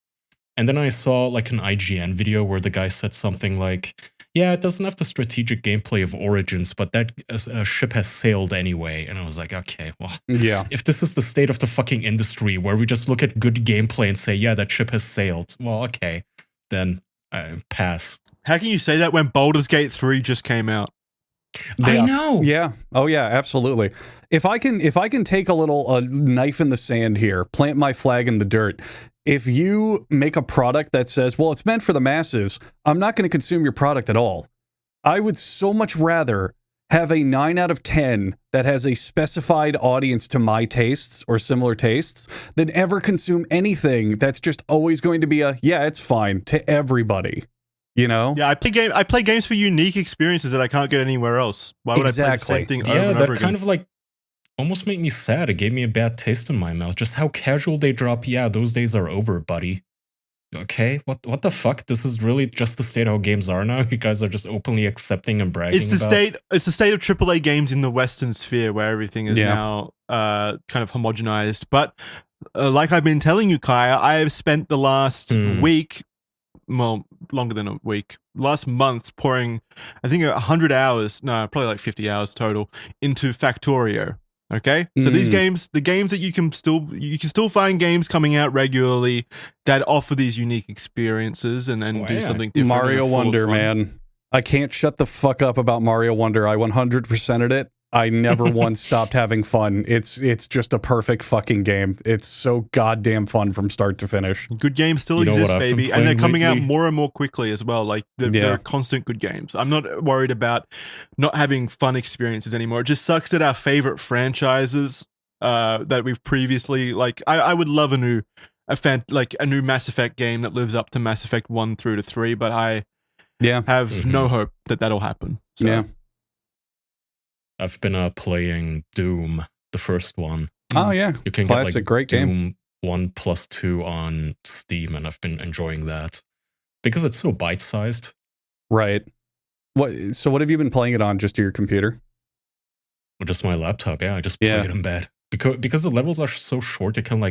Speaker 1: And then I saw like an IGN video where the guy said something like, yeah, it doesn't have the strategic gameplay of Origins, but that ship has sailed anyway. And I was like, okay, well,
Speaker 3: Yeah.
Speaker 1: if this is the state of the fucking industry where we just look at good gameplay and say, yeah, that ship has sailed, well, okay, then pass.
Speaker 2: How can you say that when Baldur's Gate 3 just came out?
Speaker 1: I know.
Speaker 3: Yeah. Oh yeah, absolutely. If I can take a little knife in the sand here, plant my flag in the dirt. If you make a product that says, well, it's meant for the masses, I'm not going to consume your product at all. I would so much rather have a 9 out of 10 that has a specified audience to my tastes or similar tastes than ever consume anything that's just always going to be it's fine to everybody. You know?
Speaker 2: Yeah, I play games for unique experiences that I can't get anywhere else. Why would I play the same thing over and over
Speaker 1: that
Speaker 2: again?
Speaker 1: kind of like almost made me sad. It gave me a bad taste in my mouth. Just how casual they drop. Yeah, those days are over, buddy. Okay, what the fuck? This is really just the state of how games are now. You guys are just openly accepting and bragging.
Speaker 2: It's the state of AAA games in the Western sphere where everything is now kind of homogenized. But like I've been telling you, Kaya, I have spent the last week, well, longer than a week, last month pouring, I think 100 hours, no, probably like 50 hours total into Factorio. Okay, so these games, the games that you can still find games coming out regularly that offer these unique experiences and do something different.
Speaker 3: Mario Wonder, man. I can't shut the fuck up about Mario Wonder. I 100%ed it. I never once stopped having fun. It's just a perfect fucking game. It's so goddamn fun from start to finish.
Speaker 2: Good games still exist, baby, and they're coming out more and more quickly as well. Like they're constant good games. I'm not worried about not having fun experiences anymore. It just sucks that our favorite franchises that we've previously I would love a new Mass Effect game that lives up to Mass Effect 1 through to 3, but I have no hope that that'll happen. So.
Speaker 3: Yeah.
Speaker 1: I've been playing Doom, the first one.
Speaker 3: Oh yeah,
Speaker 1: you can
Speaker 3: classic,
Speaker 1: get
Speaker 3: great
Speaker 1: Doom
Speaker 3: game.
Speaker 1: 1+2 on Steam, and I've been enjoying that because it's so bite-sized.
Speaker 3: Right. So what have you been playing it on? Just your computer?
Speaker 1: Or just my laptop? Yeah, I just play it in bed because the levels are so short. You can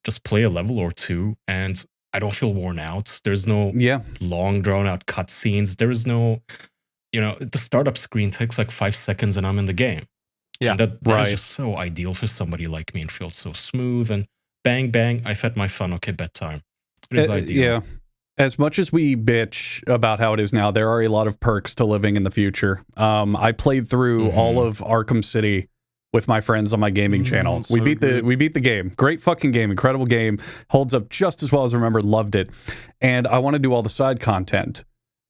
Speaker 1: just play a level or two, and I don't feel worn out. There's no long drawn-out cutscenes. There is no. The startup screen takes like 5 seconds and I'm in the game. Yeah, and that is just so ideal for somebody like me and feels so smooth and bang, bang, I've had my fun. Okay, bedtime. It is ideal.
Speaker 3: Yeah. As much as we bitch about how it is now, there are a lot of perks to living in the future. I played through all of Arkham City with my friends on my gaming channel. We beat the game. Great fucking game. Incredible game. Holds up just as well as I remember. Loved it. And I want to do all the side content.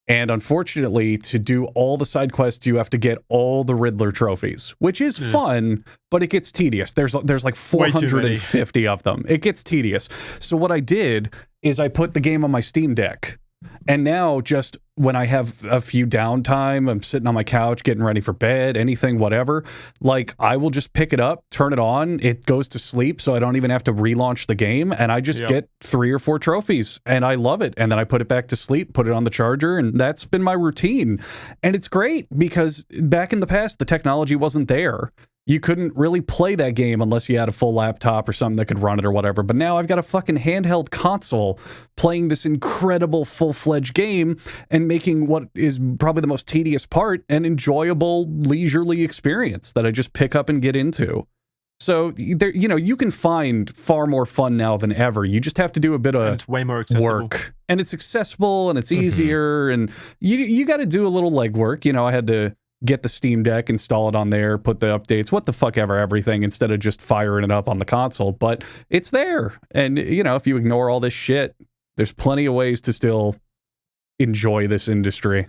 Speaker 3: And unfortunately, to do all the side quests, you have to get all the Riddler trophies, which is fun, but it gets tedious. There's like 450 of them. It gets tedious. So what I did is I put the game on my Steam Deck. And now just when I have a few downtime, I'm sitting on my couch, getting ready for bed, anything, whatever, I will just pick it up, turn it on, it goes to sleep, so I don't even have to relaunch the game, and I just get 3 or 4 trophies, and I love it. And then I put it back to sleep, put it on the charger, and that's been my routine. And it's great, because back in the past, the technology wasn't there. You couldn't really play that game unless you had a full laptop or something that could run it or whatever. But now I've got a fucking handheld console playing this incredible full-fledged game and making what is probably the most tedious part an enjoyable, leisurely experience that I just pick up and get into. So, there, you can find far more fun now than ever. You just have to do a bit of
Speaker 2: it's way more accessible.
Speaker 3: Work. And it's accessible and it's easier. And you got to do a little legwork. I had to get the Steam Deck, install it on there, put the updates, what the fuck ever, everything, instead of just firing it up on the console. But it's there. And, if you ignore all this shit, there's plenty of ways to still enjoy this industry.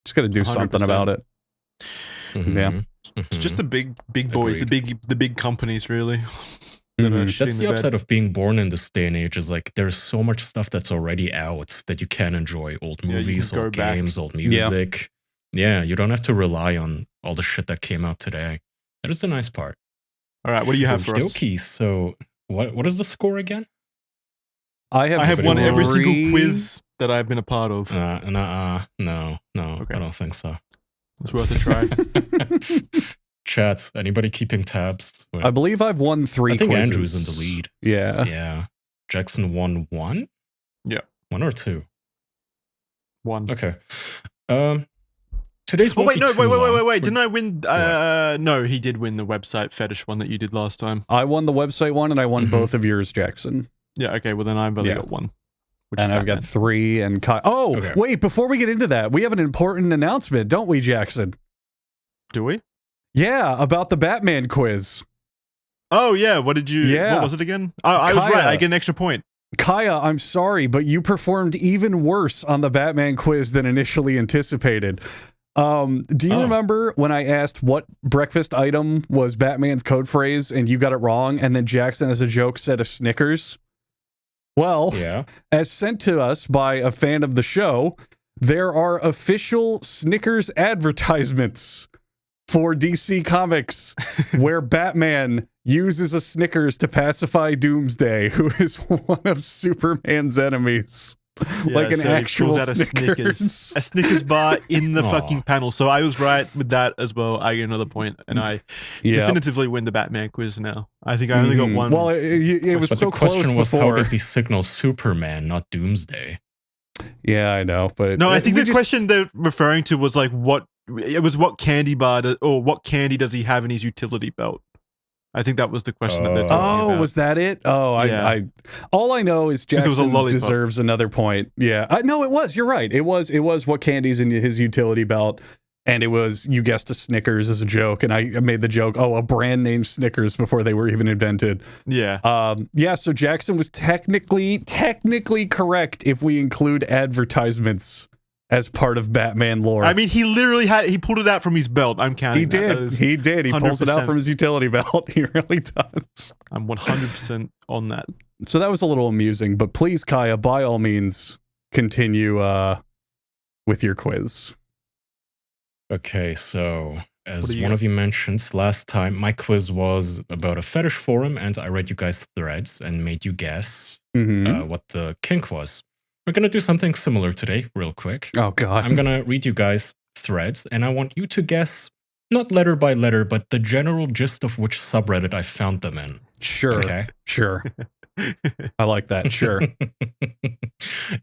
Speaker 3: Just got to do 100%. Something about it. Yeah.
Speaker 2: It's just the big boys, the big companies, really.
Speaker 1: That's the upside of being born in this day and age, is there's so much stuff that's already out that you can enjoy. Old movies, old games, old music. Yeah, you don't have to rely on all the shit that came out today. That is the nice part.
Speaker 2: All right, what do you have for us?
Speaker 1: So, what is the score again?
Speaker 3: I have
Speaker 2: won every single quiz that I've been a part of.
Speaker 1: No, okay. I don't think so.
Speaker 2: It's worth a try.
Speaker 1: Chat, anybody keeping tabs?
Speaker 3: Wait. I believe I've won 3 quizzes.
Speaker 1: I think Andrew's in the lead.
Speaker 3: Yeah.
Speaker 1: Jackson won 1?
Speaker 2: Yeah.
Speaker 1: 1 or 2?
Speaker 2: 1.
Speaker 1: Okay. Today's
Speaker 2: wait. Didn't I win? No, he did win the website fetish one that you did last time.
Speaker 3: I won the website one, and I won both of yours, Jackson.
Speaker 2: Yeah, okay. Well, then I've only got 1.
Speaker 3: And I've got 3, and wait, before we get into that, we have an important announcement, don't we, Jackson?
Speaker 2: Do we?
Speaker 3: Yeah, about the Batman quiz.
Speaker 2: Oh, yeah. What did you... Yeah. What was it again? I was right. I get an extra point.
Speaker 3: Kaya, I'm sorry, but you performed even worse on the Batman quiz than initially anticipated. Do you remember when I asked what breakfast item was Batman's code phrase and you got it wrong, and then Jackson, as a joke, said a Snickers? Well,
Speaker 1: Yeah.
Speaker 3: as sent to us by a fan of the show, there are official Snickers advertisements for DC Comics where Batman uses a Snickers to pacify Doomsday, who is one of Superman's enemies. Like an
Speaker 2: so he
Speaker 3: actual
Speaker 2: pulls out
Speaker 3: Snickers.
Speaker 2: a Snickers bar in the
Speaker 1: Aw.
Speaker 2: fucking panel. So I was right with that as well. I get another point, and I definitively win the Batman quiz now. I think I only got one.
Speaker 3: Well, it was
Speaker 1: But
Speaker 3: so
Speaker 1: the question
Speaker 3: close
Speaker 1: was, how
Speaker 3: before.
Speaker 1: does he signal Superman, not Doomsday?
Speaker 3: Yeah, I know, but
Speaker 2: No, I think
Speaker 3: we
Speaker 2: the
Speaker 3: just-
Speaker 2: question they're referring to was like what candy bar or what candy does he have in his utility belt? I think that was the question that they're talking
Speaker 3: Oh,
Speaker 2: about.
Speaker 3: was that it? Oh,
Speaker 2: Yeah.
Speaker 3: I all I know is
Speaker 2: 'Cause it was a
Speaker 3: Jackson
Speaker 2: lollipop.
Speaker 3: deserves another point. Yeah, no, it was. You're right. It was what candy's in his utility belt, and it was, you guessed, a Snickers as a joke, and I made the joke. Oh, a brand name Snickers before they were even invented.
Speaker 2: Yeah.
Speaker 3: Yeah. So Jackson was technically correct if we include advertisements as part of Batman lore.
Speaker 2: I mean, he pulled it out from his belt. I'm counting.
Speaker 3: he
Speaker 2: that. That
Speaker 3: did.
Speaker 2: is
Speaker 3: He did. He pulls it out
Speaker 2: 100%.
Speaker 3: from his utility belt. He really does.
Speaker 2: I'm 100% on that.
Speaker 3: So that was a little amusing, but please, Kaya, by all means, continue with your quiz.
Speaker 1: Okay, so as
Speaker 2: What do you
Speaker 1: one
Speaker 2: got?
Speaker 1: of you mentioned last time, my quiz was about a fetish forum, and I read you guys threads and made you guess
Speaker 3: Mm-hmm.
Speaker 1: what the kink was. We're gonna do something similar today, real quick.
Speaker 3: Oh, God.
Speaker 1: I'm gonna read you guys threads, and I want you to guess, not letter by letter, but the general gist of which subreddit I found them in.
Speaker 3: Sure.
Speaker 1: Okay.
Speaker 3: Sure. I like that. Sure.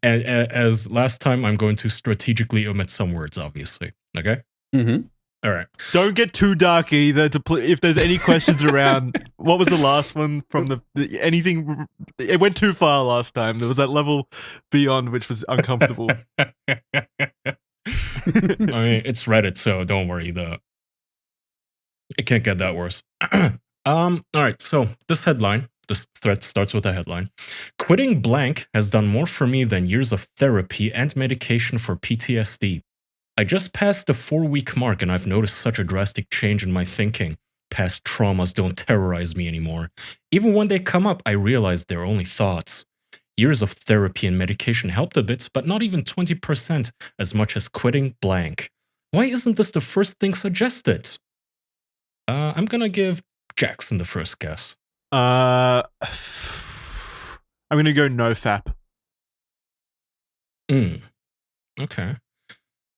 Speaker 1: And as last time, I'm going to strategically omit some words, obviously. Okay.
Speaker 3: Mm-hmm.
Speaker 1: All right.
Speaker 2: Don't get too dark either. If there's any questions around, what was the last one from the anything? It went too far last time. There was that level beyond which was uncomfortable.
Speaker 1: I mean, it's Reddit, so don't worry. It can't get that worse. All right. So this thread starts with a headline: "Quitting blank has done more for me than years of therapy and medication for PTSD. I just passed the 4-week mark, and I've noticed such a drastic change in my thinking. Past traumas don't terrorize me anymore. Even when they come up, I realize they're only thoughts. Years of therapy and medication helped a bit, but not even 20% as much as quitting blank. Why isn't this the first thing suggested?" I'm gonna give Jackson the first guess.
Speaker 2: I'm gonna go no fap.
Speaker 1: Okay.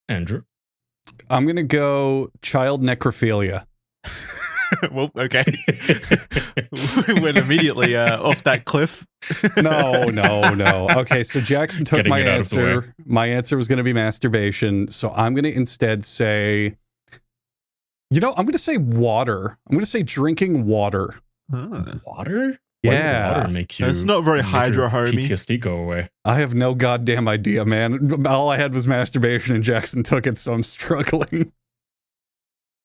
Speaker 1: Andrew?
Speaker 3: I'm going to go child necrophilia.
Speaker 2: Well, okay. We went immediately off that cliff.
Speaker 3: No. Okay, so Jackson took
Speaker 1: Getting
Speaker 3: my
Speaker 1: it out of the way.
Speaker 3: answer. My answer was going to be masturbation, so I'm going to instead say, I'm going to say water. I'm going to say drinking water.
Speaker 1: Water? Why would
Speaker 3: Yeah.
Speaker 1: water make you...
Speaker 2: That's not very
Speaker 1: make your
Speaker 2: hydro, homie.
Speaker 1: PTSD go away.
Speaker 3: I have no goddamn idea, man. All I had was masturbation, and Jackson took it, so I'm struggling.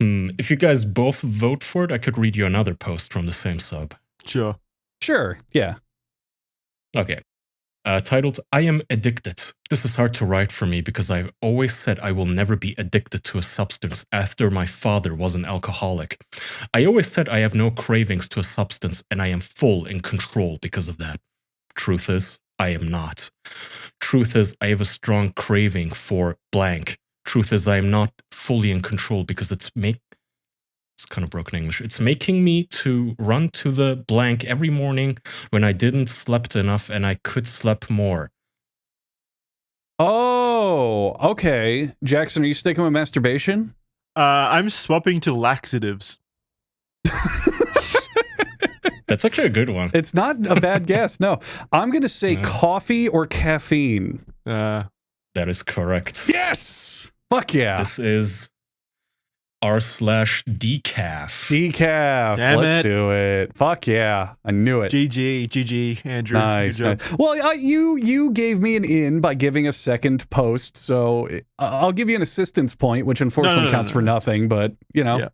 Speaker 1: If you guys both vote for it, I could read you another post from the same sub.
Speaker 2: Sure.
Speaker 3: Sure, yeah.
Speaker 1: Okay. Titled, "I am addicted. This is hard to write for me because I've always said I will never be addicted to a substance after my father was an alcoholic. I always said I have no cravings to a substance and I am full in control because of that. Truth is, I am not. Truth is, I have a strong craving for blank. Truth is, I am not fully in control because it's kind of broken English. It's making me to run to the blank every morning when I didn't slept enough and I could sleep more."
Speaker 3: Oh, okay. Jackson, are you sticking with masturbation?
Speaker 2: I'm swapping to laxatives.
Speaker 1: That's actually a good one.
Speaker 3: It's not a bad guess, no. I'm going to say
Speaker 1: No.
Speaker 3: coffee or caffeine.
Speaker 1: That is correct.
Speaker 3: Yes! Fuck yeah.
Speaker 1: This is r/decaf.
Speaker 3: Decaf.
Speaker 2: Damn
Speaker 3: Let's
Speaker 2: it.
Speaker 3: do it. Fuck yeah. I knew it.
Speaker 2: GG, Andrew.
Speaker 3: Nice.
Speaker 2: Good job.
Speaker 3: Nice. Well, you gave me an in by giving a second post, so I'll give you an assistance point, which unfortunately
Speaker 2: No.
Speaker 3: counts for nothing, but,
Speaker 2: Yeah.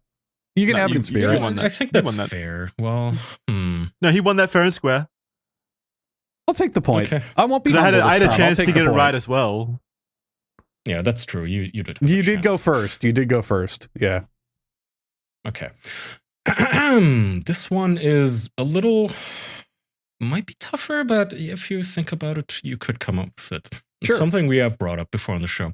Speaker 3: you can
Speaker 2: No,
Speaker 3: have
Speaker 2: you-
Speaker 3: it in
Speaker 2: you
Speaker 3: spirit.
Speaker 2: won that.
Speaker 1: I think
Speaker 2: You won
Speaker 1: that's
Speaker 2: that.
Speaker 1: fair. Well,
Speaker 2: No, he won that fair and square.
Speaker 3: I'll take the point.
Speaker 1: Okay.
Speaker 3: I won't be
Speaker 2: Because I had
Speaker 3: humble
Speaker 2: I had
Speaker 3: this
Speaker 2: a
Speaker 3: time. I'll
Speaker 2: chance
Speaker 3: take
Speaker 2: to
Speaker 3: the
Speaker 2: get it
Speaker 3: point.
Speaker 2: right as well.
Speaker 1: Yeah, that's true. You did.
Speaker 3: You did go first. You did go first. Yeah.
Speaker 1: Okay. This one is a little, might be tougher, but if you think about it, you could come up with it. It's
Speaker 3: Sure.
Speaker 1: something we have brought up before on the show.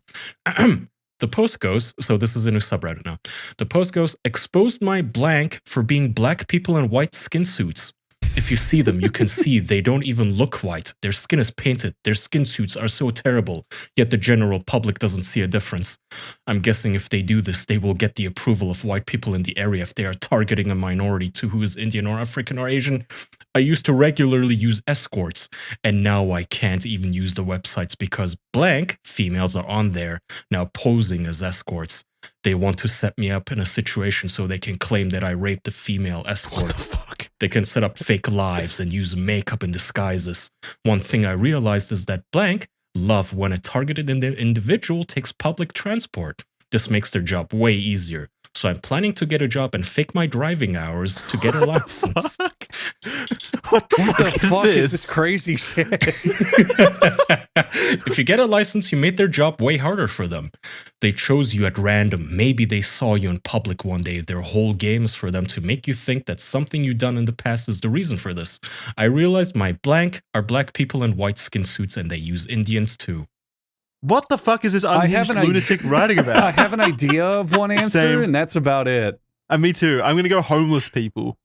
Speaker 1: The post goes, so this is a new subreddit now. The post goes, exposed my blank for being black people in white skin suits. If you see them, you can see they don't even look white. Their skin is painted. Their skin suits are so terrible, yet the general public doesn't see a difference. I'm guessing if they do this, they will get the approval of white people in the area if they are targeting a minority to who is Indian or African or Asian. I used to regularly use escorts, and now I can't even use the websites because blank females are on there now posing as escorts. They want to set me up in a situation so they can claim that I raped a female escort.
Speaker 2: What the fuck?
Speaker 1: They can set up fake lives and use makeup and disguises. One thing I realized is that blank love when a targeted individual takes public transport. This makes their job way easier. So I'm planning to get a job and fake my driving hours to get a license.
Speaker 2: What the
Speaker 3: What the
Speaker 2: fuck
Speaker 3: fuck
Speaker 2: is
Speaker 3: is this crazy shit?
Speaker 1: If you get a license, you made their job way harder for them. They chose you at random. Maybe they saw you in public one day. Their whole game is for them to make you think that something you've done in the past is the reason for this. I realized my blank are black people in white skin suits and they use Indians too.
Speaker 2: What the fuck is this
Speaker 3: I have
Speaker 2: unhinged
Speaker 3: an idea-
Speaker 2: lunatic writing
Speaker 3: I
Speaker 2: about?
Speaker 3: have an idea of one answer,
Speaker 2: Same.
Speaker 3: and that's about it.
Speaker 2: Me too. I'm gonna go homeless people.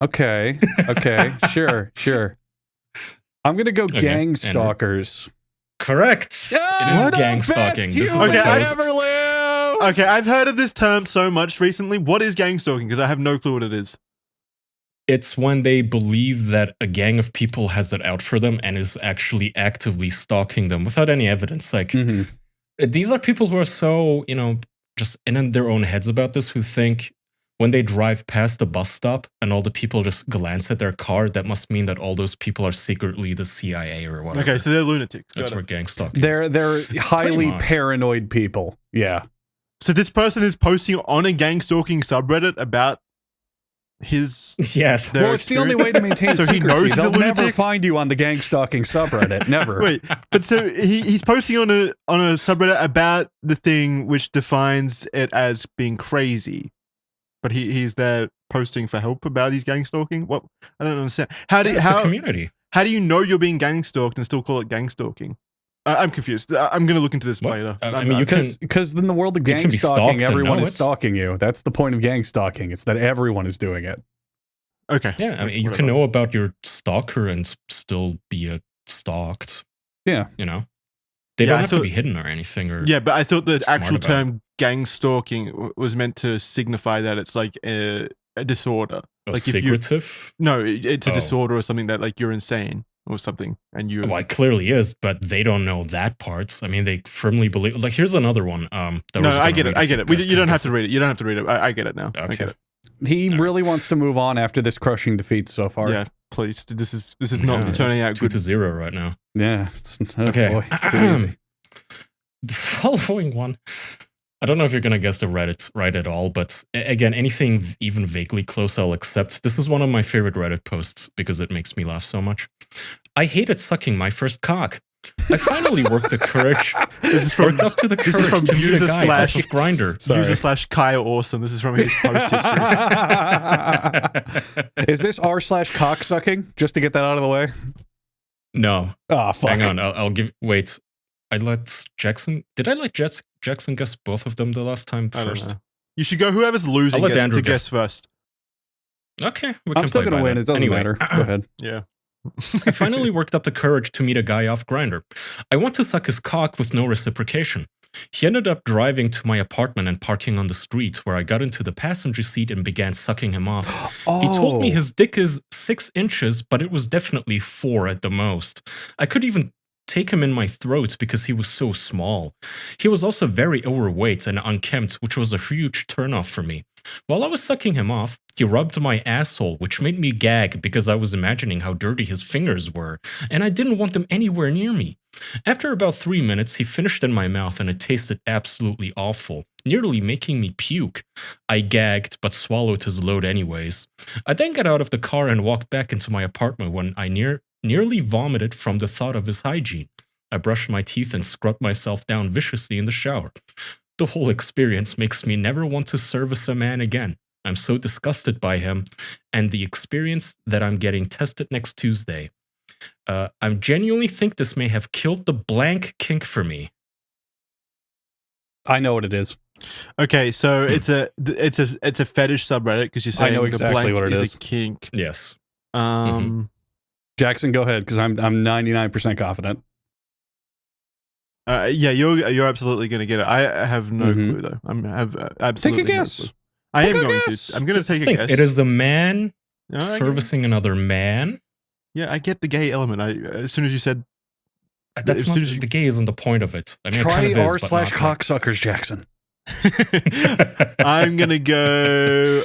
Speaker 3: Okay. Okay. Sure. I'm gonna go gang
Speaker 1: Andrew.
Speaker 3: stalkers.
Speaker 1: Correct.
Speaker 3: Ah,
Speaker 1: it is
Speaker 3: the
Speaker 1: gang
Speaker 3: best
Speaker 1: stalking. This is
Speaker 3: human
Speaker 1: what
Speaker 2: Okay,
Speaker 3: to
Speaker 1: goes-
Speaker 3: ever live.
Speaker 2: Okay, I've heard of this term so much recently. What is gang stalking? Because I have no clue what it is.
Speaker 1: It's when they believe that a gang of people has it out for them and is actually actively stalking them without any evidence. Like,
Speaker 3: Mhm.
Speaker 1: these are people who are so, just in their own heads about this, who think when they drive past a bus stop and all the people just glance at their car, that must mean that all those people are secretly the CIA or whatever.
Speaker 2: Okay, so they're lunatics.
Speaker 1: That's
Speaker 2: Got
Speaker 1: where
Speaker 2: it.
Speaker 1: gang stalking
Speaker 3: They're
Speaker 1: is.
Speaker 3: highly
Speaker 1: much.
Speaker 3: paranoid people. Yeah.
Speaker 2: So this person is posting on a gang stalking subreddit about his.
Speaker 1: Yes.
Speaker 2: Their
Speaker 3: Well, it's the only way to maintain
Speaker 2: So he
Speaker 3: secrecy.
Speaker 2: knows he's a
Speaker 3: They'll never
Speaker 2: lunatic?
Speaker 3: find you on the gang stalking subreddit. Never.
Speaker 2: Wait, but so he's posting on a subreddit about the thing which defines it as being crazy, but he's there posting for help about his gang stalking. What? I don't understand. How do
Speaker 1: It's the
Speaker 2: how
Speaker 1: community.
Speaker 2: how do you know you're being gang stalked and still call it gang stalking? I'm confused. I'm going to look into this
Speaker 1: What?
Speaker 2: later.
Speaker 1: I mean, you can.
Speaker 3: Because in the world of gang
Speaker 1: can be stalked
Speaker 3: stalking,
Speaker 1: and
Speaker 3: everyone
Speaker 1: know
Speaker 3: is
Speaker 1: it.
Speaker 3: stalking you. That's the point of gang stalking. It's that everyone is doing it.
Speaker 2: Okay.
Speaker 1: Yeah, I mean, you
Speaker 2: Whatever.
Speaker 1: can know about your stalker and still be stalked.
Speaker 3: Yeah.
Speaker 1: They
Speaker 2: Yeah,
Speaker 1: don't
Speaker 2: I
Speaker 1: have to
Speaker 2: thought-
Speaker 1: be hidden or anything. Or
Speaker 2: Yeah, but I thought the
Speaker 1: smart
Speaker 2: actual
Speaker 1: about
Speaker 2: term gang stalking was meant to signify that it's like a disorder. Like if you
Speaker 1: secretive.
Speaker 2: it's a
Speaker 1: Oh.
Speaker 2: disorder or something that like you're insane or something, and you.
Speaker 1: Well, it clearly is, but they don't know that part. I mean, they firmly believe. Like, here's another one. That
Speaker 2: No,
Speaker 1: was
Speaker 2: I
Speaker 1: gonna
Speaker 2: get
Speaker 1: read
Speaker 2: it. I
Speaker 1: if
Speaker 2: get it.
Speaker 1: guys
Speaker 2: You
Speaker 1: can
Speaker 2: don't have
Speaker 1: guess
Speaker 2: to
Speaker 1: it.
Speaker 2: read it. You don't have to read it. I get it now. I
Speaker 1: Okay.
Speaker 2: get it.
Speaker 3: He
Speaker 1: All right.
Speaker 3: really wants to move on after this crushing defeat so far.
Speaker 2: Yeah, please. This is not
Speaker 1: Yeah,
Speaker 2: turning
Speaker 1: it's
Speaker 2: out
Speaker 1: 2-0 right now.
Speaker 3: Yeah. It's, oh
Speaker 1: Okay.
Speaker 3: boy, too easy.
Speaker 1: The following one, I don't know if you're gonna guess the Reddit right at all, but again, anything even vaguely close, I'll accept. This is one of my favorite Reddit posts because it makes me laugh so much. I hated sucking my first cock. I finally worked the courage.
Speaker 2: This is from
Speaker 1: Worked up to the
Speaker 2: this is
Speaker 1: courage
Speaker 2: from
Speaker 1: to meet a
Speaker 2: user
Speaker 1: guy
Speaker 2: slash-
Speaker 1: off of Grindr.
Speaker 3: Sorry.
Speaker 2: user/Kyle Awesome. This is from his post history.
Speaker 3: Is this r/cock sucking? Just to get that out of the way.
Speaker 1: No,
Speaker 3: Oh fuck.
Speaker 1: hang on. I'll give. Wait, I let Jackson. Did I let Jackson guess both of them the last time
Speaker 2: I don't
Speaker 1: first?
Speaker 2: know. You should go whoever's losing
Speaker 1: I'll let
Speaker 2: gets
Speaker 1: Andrew
Speaker 2: to guess first.
Speaker 1: Okay, we
Speaker 3: I'm
Speaker 1: can
Speaker 3: still
Speaker 1: play
Speaker 3: gonna
Speaker 1: by
Speaker 3: win.
Speaker 1: that.
Speaker 3: It doesn't
Speaker 1: Anyway,
Speaker 3: matter. Go ahead.
Speaker 2: Yeah.
Speaker 1: I finally worked up the courage to meet a guy off Grindr. I want to suck his cock with no reciprocation. He ended up driving to my apartment and parking on the street, where I got into the passenger seat and began sucking him off. He told me
Speaker 3: Oh.
Speaker 1: his dick is 6 inches, but it was definitely 4 at the most. I could even take him in my throat because he was so small. He was also very overweight and unkempt, which was a huge turnoff for me. While I was sucking him off, he rubbed my asshole, which made me gag because I was imagining how dirty his fingers were, and I didn't want them anywhere near me. After about 3 minutes, he finished in my mouth and it tasted absolutely awful, nearly making me puke. I gagged, but swallowed his load anyways. I then got out of the car and walked back into my apartment when I nearly vomited from the thought of his hygiene. I brush my teeth and scrub myself down viciously in the shower. The whole experience makes me never want to service a man again. I'm so disgusted by him and the experience that I'm getting tested next Tuesday. I genuinely think this may have killed the blank kink for me.
Speaker 3: I know what it is.
Speaker 2: Okay, so it's a fetish subreddit because you're saying
Speaker 3: I know exactly
Speaker 2: the blank
Speaker 3: what it
Speaker 2: is
Speaker 3: is.
Speaker 2: a kink.
Speaker 1: Yes.
Speaker 3: Jackson, go ahead, because I'm 99% confident.
Speaker 2: Yeah, you're absolutely going to get it. I have no clue though. Have absolutely
Speaker 3: Take a
Speaker 2: no
Speaker 3: guess.
Speaker 2: clue. I am
Speaker 3: Take a
Speaker 2: going
Speaker 3: guess.
Speaker 2: to. I'm going to take a
Speaker 1: Think
Speaker 2: guess.
Speaker 1: it is a man
Speaker 2: No, I get it.
Speaker 1: servicing another man.
Speaker 2: Yeah, I get the gay element. As soon as you said,
Speaker 1: That's
Speaker 2: as
Speaker 1: not,
Speaker 2: soon as you-
Speaker 1: the gay isn't the point of it. I mean, it
Speaker 3: Try
Speaker 1: kind of is, but
Speaker 3: r/
Speaker 1: not
Speaker 3: cocksuckers, Jackson.
Speaker 2: I'm gonna go.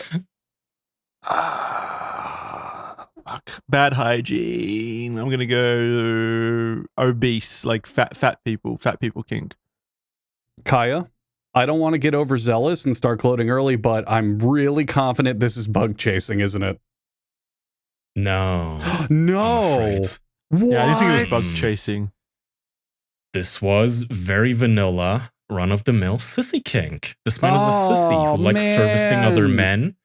Speaker 2: Fuck. Bad hygiene. I'm gonna go obese, like fat people kink.
Speaker 3: Kaya, I don't want to get overzealous and start gloating early, but I'm really confident this is bug chasing, isn't it?
Speaker 1: No.
Speaker 3: No.
Speaker 1: I'm afraid.
Speaker 3: What?
Speaker 2: Yeah, I didn't think it was bug chasing.
Speaker 1: This was very vanilla, run-of-the-mill sissy kink. This man is a sissy who likes servicing other men.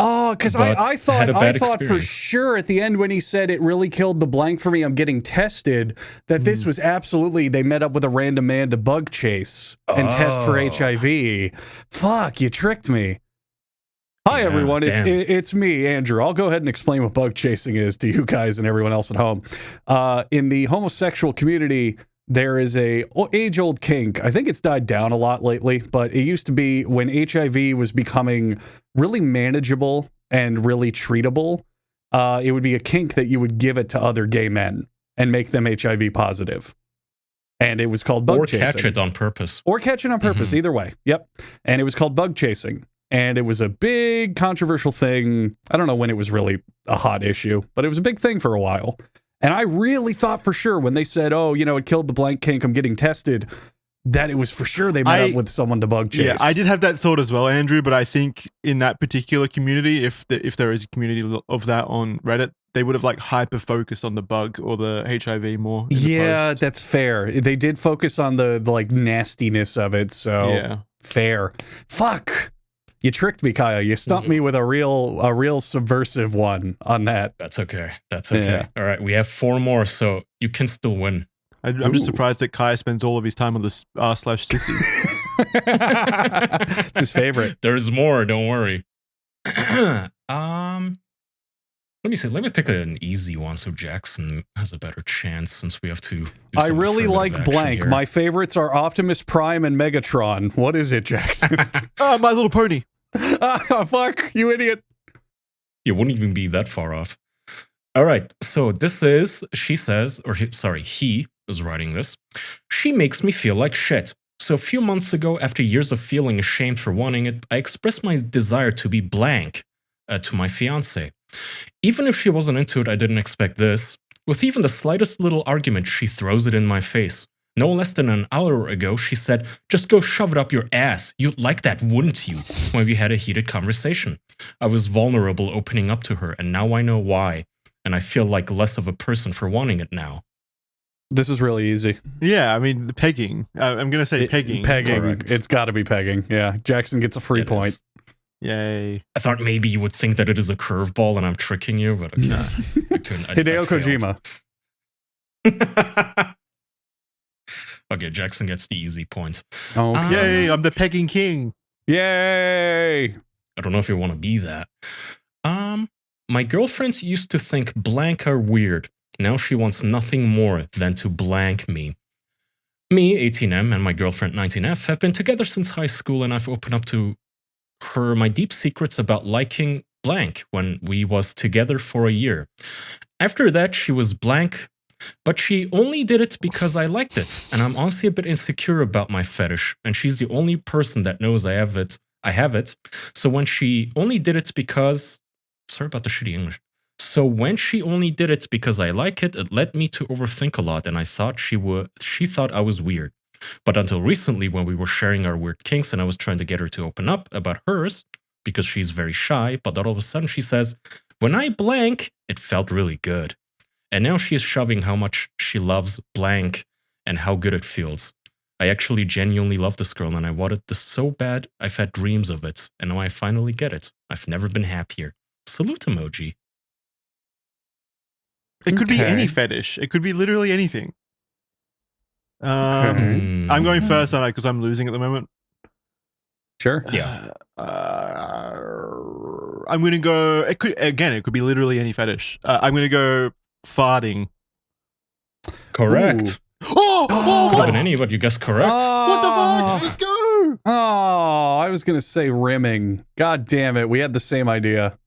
Speaker 3: Oh, because
Speaker 1: but
Speaker 3: I
Speaker 1: had a bad
Speaker 3: thought for
Speaker 1: experience.
Speaker 3: sure at the end when he said it really killed the blank for me, I'm getting tested, that this was absolutely, they met up with a random man to bug chase and test for
Speaker 1: Oh.
Speaker 3: HIV. Fuck, you tricked me. Hi,
Speaker 1: Yeah,
Speaker 3: everyone.
Speaker 1: damn.
Speaker 3: It's me, Andrew. I'll go ahead and explain what bug chasing is to you guys and everyone else at home. In the homosexual community, there is a age-old kink. I think it's died down a lot lately, but it used to be when HIV was becoming really manageable and really treatable. It would be a kink that you would give it to other gay men and make them HIV positive. And it was called bug
Speaker 1: Or
Speaker 3: chasing.
Speaker 1: catch it on purpose.
Speaker 3: Or catch it on purpose, either way. Yep. And it was called bug chasing. And it was a big controversial thing. I don't know when it was really a hot issue, but it was a big thing for a while. And I really thought for sure when they said, oh, you know, it killed the blank kink, I'm getting tested, that it was for sure they met up with someone to bug chase.
Speaker 2: Yeah, I did have that thought as well, Andrew. But I think in that particular community, if there is a community of that on Reddit, they would have like hyper focused on the bug or the HIV more. in the
Speaker 3: Yeah,
Speaker 2: post.
Speaker 3: that's fair. They did focus on the like nastiness of it, so
Speaker 2: Yeah.
Speaker 3: fair. Fuck. You tricked me, Kaya. You stumped me with a real subversive one on that.
Speaker 1: That's okay. That's okay.
Speaker 3: Yeah.
Speaker 1: All right, we have 4 more, so you can still win.
Speaker 2: I'm just surprised that Kai spends all of his time on this r/sissy.
Speaker 3: It's his favorite.
Speaker 1: There's more, don't worry. Let me see. Let me pick an easy one so Jackson has a better chance since we have to do
Speaker 3: I
Speaker 1: some
Speaker 3: really
Speaker 1: affirmative
Speaker 3: like
Speaker 1: action
Speaker 3: blank.
Speaker 1: here.
Speaker 3: My favorites are Optimus Prime and Megatron. What is it, Jackson?
Speaker 2: Oh, My Little Pony.
Speaker 3: Oh, fuck, you idiot.
Speaker 1: You wouldn't even be that far off. All right, so this is, she says, or he is writing this. She makes me feel like shit. So a few months ago, after years of feeling ashamed for wanting it, I expressed my desire to be blank to my fiance. Even if she wasn't into it, I didn't expect this. With even the slightest little argument, she throws it in my face. No less than an hour ago, she said, just go shove it up your ass. You'd like that, wouldn't you? When we had a heated conversation. I was vulnerable opening up to her, and now I know why. And I feel like less of a person for wanting it now.
Speaker 3: This is really easy.
Speaker 2: Yeah, I mean the pegging. I'm gonna say pegging.
Speaker 3: Pegging.
Speaker 1: Correct.
Speaker 3: It's got to be pegging. Yeah. Jackson gets a free
Speaker 1: It
Speaker 3: point.
Speaker 1: is.
Speaker 2: Yay.
Speaker 1: I thought maybe you would think that it is a curveball and I'm tricking you, but okay. I couldn't.
Speaker 3: Hideo Kojima.
Speaker 1: Okay, Jackson gets the easy points.
Speaker 3: Okay.
Speaker 2: Yay, I'm the pegging king.
Speaker 3: Yay.
Speaker 1: I don't know if you want to be that. My girlfriends used to think blank are weird. Now she wants nothing more than to blank me. Me, 18M, and my girlfriend, 19F, have been together since high school, and I've opened up to her my deep secrets about liking blank when we was together for a year. After that, she was blank, but she only did it because I liked it, and I'm honestly a bit insecure about my fetish, and she's the only person that knows I have it. So when she only did it because... Sorry about the shitty English. So when she only did it because I like it, it led me to overthink a lot, and I thought she thought I was weird. But until recently, when we were sharing our weird kinks and I was trying to get her to open up about hers, because she's very shy, but then all of a sudden she says, when I blank, it felt really good. And now she is shoving how much she loves blank and how good it feels. I actually genuinely love this girl and I wanted this so bad. I've had dreams of it and now I finally get it. I've never been happier. Salute emoji.
Speaker 2: It could be
Speaker 3: Okay.
Speaker 2: any fetish. It could be literally anything.
Speaker 3: Okay.
Speaker 2: I'm going first, aren't I? Because I'm losing at the moment.
Speaker 3: Sure.
Speaker 1: Yeah.
Speaker 2: I'm going to go. It could be literally any fetish. I'm going to go farting.
Speaker 1: Correct.
Speaker 3: Ooh.
Speaker 2: Oh,
Speaker 1: Could have
Speaker 2: what?
Speaker 1: been any, but you guessed correct.
Speaker 2: What the fuck? Let's go.
Speaker 3: Oh, I was gonna say rimming. God damn it, we had the same idea.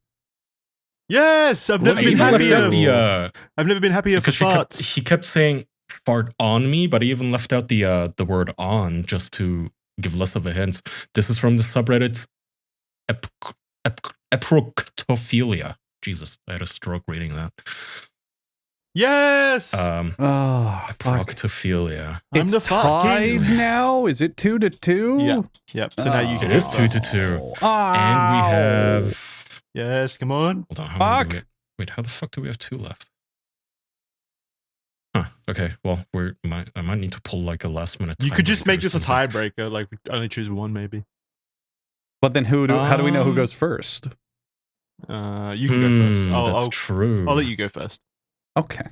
Speaker 2: Yes, I've never
Speaker 1: I
Speaker 2: been
Speaker 1: even left
Speaker 2: happier.
Speaker 1: out the
Speaker 2: I've never been happier for
Speaker 1: because
Speaker 2: farts.
Speaker 1: he kept saying fart on me, but he even left out the word on just to give less of a hint. This is from the subreddit Eproctophilia. Jesus, I had a stroke reading that.
Speaker 2: Yes.
Speaker 3: Oh, fuck.
Speaker 1: Proctophilia.
Speaker 2: I'm
Speaker 3: It's
Speaker 2: the fart
Speaker 3: tied
Speaker 2: king.
Speaker 3: now. Is it 2-2?
Speaker 2: Yeah. Yep. So now you
Speaker 1: It
Speaker 2: can.
Speaker 1: is
Speaker 2: go.
Speaker 1: 2-2. And we have.
Speaker 2: Yes. Come on.
Speaker 1: Hold on. How many do
Speaker 3: Fuck.
Speaker 1: wait, how the fuck do we have 2 left? Huh. Okay. Well, I might need to pull like a last minute.
Speaker 2: You could just
Speaker 1: tiebreaker
Speaker 2: make
Speaker 1: or
Speaker 2: this a
Speaker 1: something.
Speaker 2: tiebreaker. Like we only choose one, maybe.
Speaker 3: But then how do we know who
Speaker 1: Um,
Speaker 3: goes first?
Speaker 2: You can go first.
Speaker 1: That's true.
Speaker 2: I'll let you go first.
Speaker 3: Okay.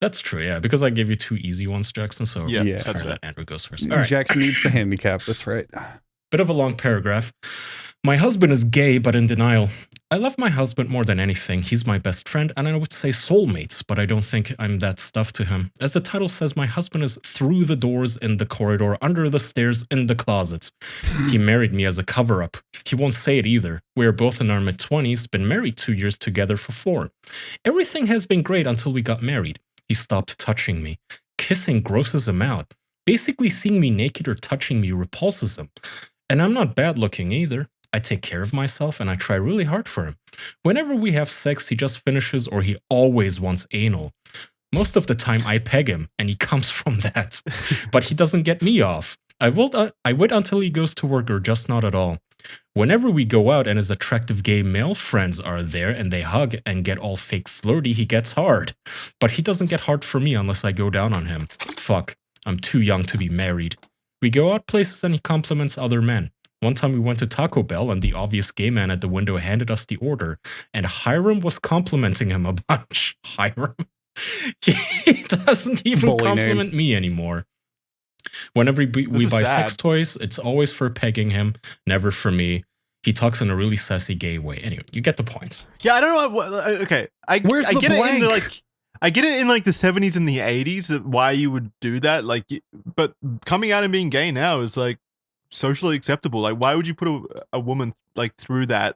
Speaker 1: That's true, yeah, because I gave you 2 easy ones, Jackson, so
Speaker 2: Yeah,
Speaker 1: it's
Speaker 2: that's
Speaker 1: fair
Speaker 2: fair.
Speaker 1: that Andrew goes first. All right.
Speaker 3: Jackson needs the handicap. That's right.
Speaker 1: Bit of a long paragraph. My husband is gay, but in denial. I love my husband more than anything. He's my best friend, and I would say soulmates, but I don't think I'm that stuff to him. As the title says, my husband is through the doors, in the corridor, under the stairs, in the closet. He married me as a cover-up. He won't say it either. We're both in our mid-20s, been married 2 years, together for 4. Everything has been great until we got married. He stopped touching me. Kissing grosses him out. Basically, seeing me naked or touching me repulses him. And I'm not bad looking either. I take care of myself and I try really hard for him. Whenever we have sex, he just finishes or he always wants anal. Most of the time I peg him and he comes from that. But he doesn't get me off. I wait until he goes to work or just not at all. Whenever we go out and his attractive gay male friends are there and they hug and get all fake flirty, he gets hard. But he doesn't get hard for me unless I go down on him. Fuck, I'm too young to be married. We go out places and he compliments other men. One time we went to Taco Bell and the obvious gay man at the window handed us the order and Hiram was complimenting him a bunch. Hiram? He doesn't even
Speaker 3: Bully name.
Speaker 1: compliment me anymore. Whenever we
Speaker 2: is
Speaker 1: buy
Speaker 2: sad.
Speaker 1: sex toys, it's always for pegging him, never for me. He talks in a really sassy gay way. Anyway, you get the point.
Speaker 2: Yeah, I don't know. Okay,
Speaker 3: Where's
Speaker 2: I
Speaker 3: the
Speaker 2: get it in the,
Speaker 3: blank?
Speaker 2: I get it in like the 70s and the 80s why you would do that. Like, but coming out and being gay now is like socially acceptable. Like, why would you put a woman like through that,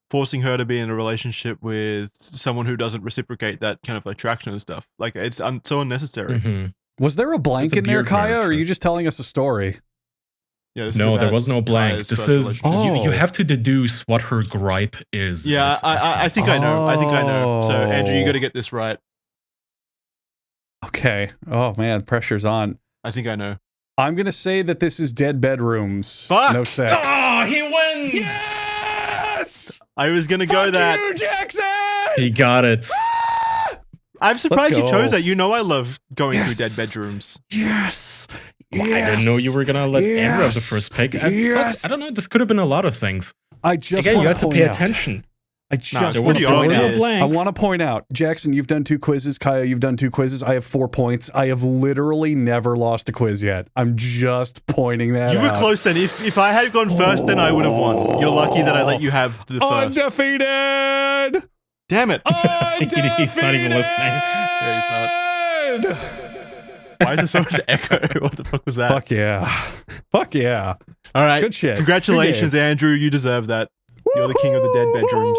Speaker 2: forcing her to be in a relationship with someone who doesn't reciprocate that kind of attraction and stuff? Like, it's so unnecessary.
Speaker 1: Mhm.
Speaker 3: Was there a blank
Speaker 1: It's a
Speaker 3: in there,
Speaker 1: beard
Speaker 3: Kaya, or are
Speaker 1: marriage.
Speaker 3: you just telling us a story?
Speaker 2: Yeah, this is
Speaker 1: No, there
Speaker 2: about
Speaker 1: was no blank.
Speaker 2: Kaya's
Speaker 1: This
Speaker 2: first
Speaker 1: is
Speaker 2: relationship.
Speaker 1: you
Speaker 3: Oh.
Speaker 1: have to deduce what her gripe is. in
Speaker 2: Yeah,
Speaker 1: its
Speaker 2: I
Speaker 1: essence.
Speaker 2: think I know. I think I know. So Andrew, you
Speaker 3: Oh.
Speaker 2: got to get this right.
Speaker 3: Okay. Oh man, the pressure's on.
Speaker 2: I think I know.
Speaker 3: I'm gonna say that this is dead bedrooms.
Speaker 2: Fuck!
Speaker 3: No sex.
Speaker 1: Ah, he wins.
Speaker 3: Yes!
Speaker 2: I was gonna go
Speaker 3: Fuck
Speaker 2: that.
Speaker 3: you, Jackson!
Speaker 1: He got it.
Speaker 2: I'm surprised you
Speaker 3: go.
Speaker 2: chose that. You know I love going through dead
Speaker 3: Yes.
Speaker 2: bedrooms.
Speaker 3: Yes!
Speaker 1: Well, I didn't know you were gonna let Andrew have the
Speaker 3: Yes.
Speaker 1: first pick.
Speaker 3: Yes.
Speaker 1: Plus, I don't know. This could have been a lot of things.
Speaker 3: I just
Speaker 1: Again, you
Speaker 3: wanna
Speaker 1: had to
Speaker 3: point
Speaker 1: pay
Speaker 3: out-
Speaker 1: attention.
Speaker 3: I
Speaker 2: Nah,
Speaker 3: just
Speaker 2: it's
Speaker 3: want
Speaker 2: pretty
Speaker 3: to point
Speaker 2: obvious.
Speaker 3: out.
Speaker 2: No
Speaker 3: I
Speaker 1: blanks.
Speaker 3: want to point out, Jackson, you've done 2 quizzes. Kaya, you've done 2 quizzes. I have 4 points. I have literally never lost a quiz yet. I'm just pointing that
Speaker 2: You were
Speaker 3: out.
Speaker 2: close then. If I had gone first, then I would have won. You're lucky that I let you have the first.
Speaker 3: Undefeated!
Speaker 2: Damn it.
Speaker 1: He's not even listening.
Speaker 2: Yeah, he's not. Why is there so much echo? What the fuck was that?
Speaker 3: Fuck yeah. Fuck yeah.
Speaker 2: All right.
Speaker 3: Good shit.
Speaker 2: Congratulations, Andrew. You deserve that. You're the king of the dead bedrooms.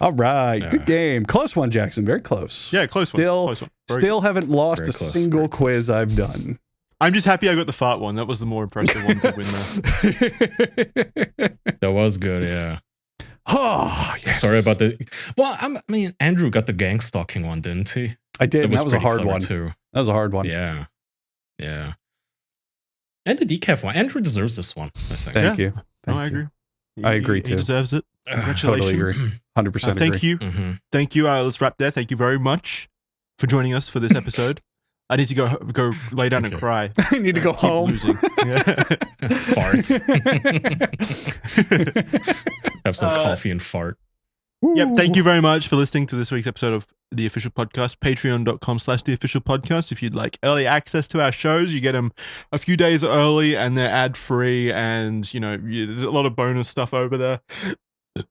Speaker 3: All right.
Speaker 1: Yeah.
Speaker 3: Good game. Close one, Jackson. Very close.
Speaker 2: Yeah, close
Speaker 3: Still,
Speaker 2: one. Close one. Very
Speaker 3: still haven't lost
Speaker 1: Very
Speaker 3: a
Speaker 1: close,
Speaker 3: single
Speaker 1: very
Speaker 3: quiz I've done.
Speaker 2: I'm just happy I got the fart one. That was the more impressive one to win there.
Speaker 1: That was good. Yeah.
Speaker 3: Oh, yes.
Speaker 1: Sorry about the. Well, I mean, Andrew got the gang stalking one, didn't he?
Speaker 3: I did. That was a
Speaker 1: pretty
Speaker 3: hard
Speaker 1: clever
Speaker 3: one.
Speaker 1: too.
Speaker 3: That was a hard one.
Speaker 1: Yeah. Yeah. And the decaf one. Andrew deserves this one, I think.
Speaker 3: Thank
Speaker 2: Yeah.
Speaker 3: you. Thank
Speaker 2: I
Speaker 3: you.
Speaker 2: agree.
Speaker 3: I agree,
Speaker 2: He
Speaker 3: too.
Speaker 2: deserves it.
Speaker 3: Totally
Speaker 2: Congratulations.
Speaker 3: agree. 100% agree.
Speaker 2: Thank you.
Speaker 1: Mm-hmm.
Speaker 2: Thank you. Let's wrap there. Thank you very much. for joining us for this episode. I need to go lay down and
Speaker 1: Okay.
Speaker 2: cry.
Speaker 3: I need to go
Speaker 2: Keep
Speaker 3: home.
Speaker 2: losing. Yeah.
Speaker 1: Fart. Have some coffee and fart.
Speaker 2: Yep. Thank you very much for listening to this week's episode of The Official Podcast. Patreon.com/TheOfficialPodcast. If you'd like early access to our shows, you get them a few days early and they're ad free. And, there's a lot of bonus stuff over there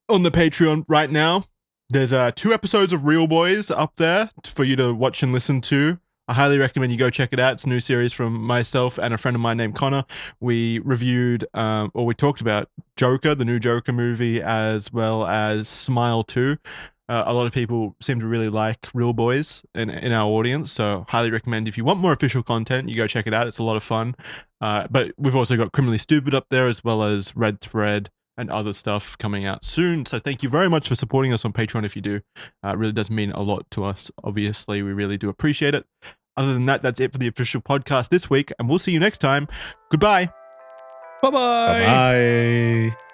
Speaker 2: on the Patreon right now. There's 2 episodes of Real Boys up there for you to watch and listen to. I highly recommend you go check it out. It's a new series from myself and a friend of mine named Connor. We reviewed, or we talked about Joker, the new Joker movie, as well as Smile 2. A lot of people seem to really like Real Boys in our audience, so highly recommend if you want more official content, you go check it out. It's a lot of fun. But we've also got Criminally Stupid up there, as well as Red Thread and other stuff coming out soon. So thank you very much for supporting us on Patreon if you do. It really does mean a lot to us. Obviously, we really do appreciate it. Other than that, that's it for the official podcast this week, and we'll see you next time. Goodbye.
Speaker 3: Bye-bye.
Speaker 1: Bye.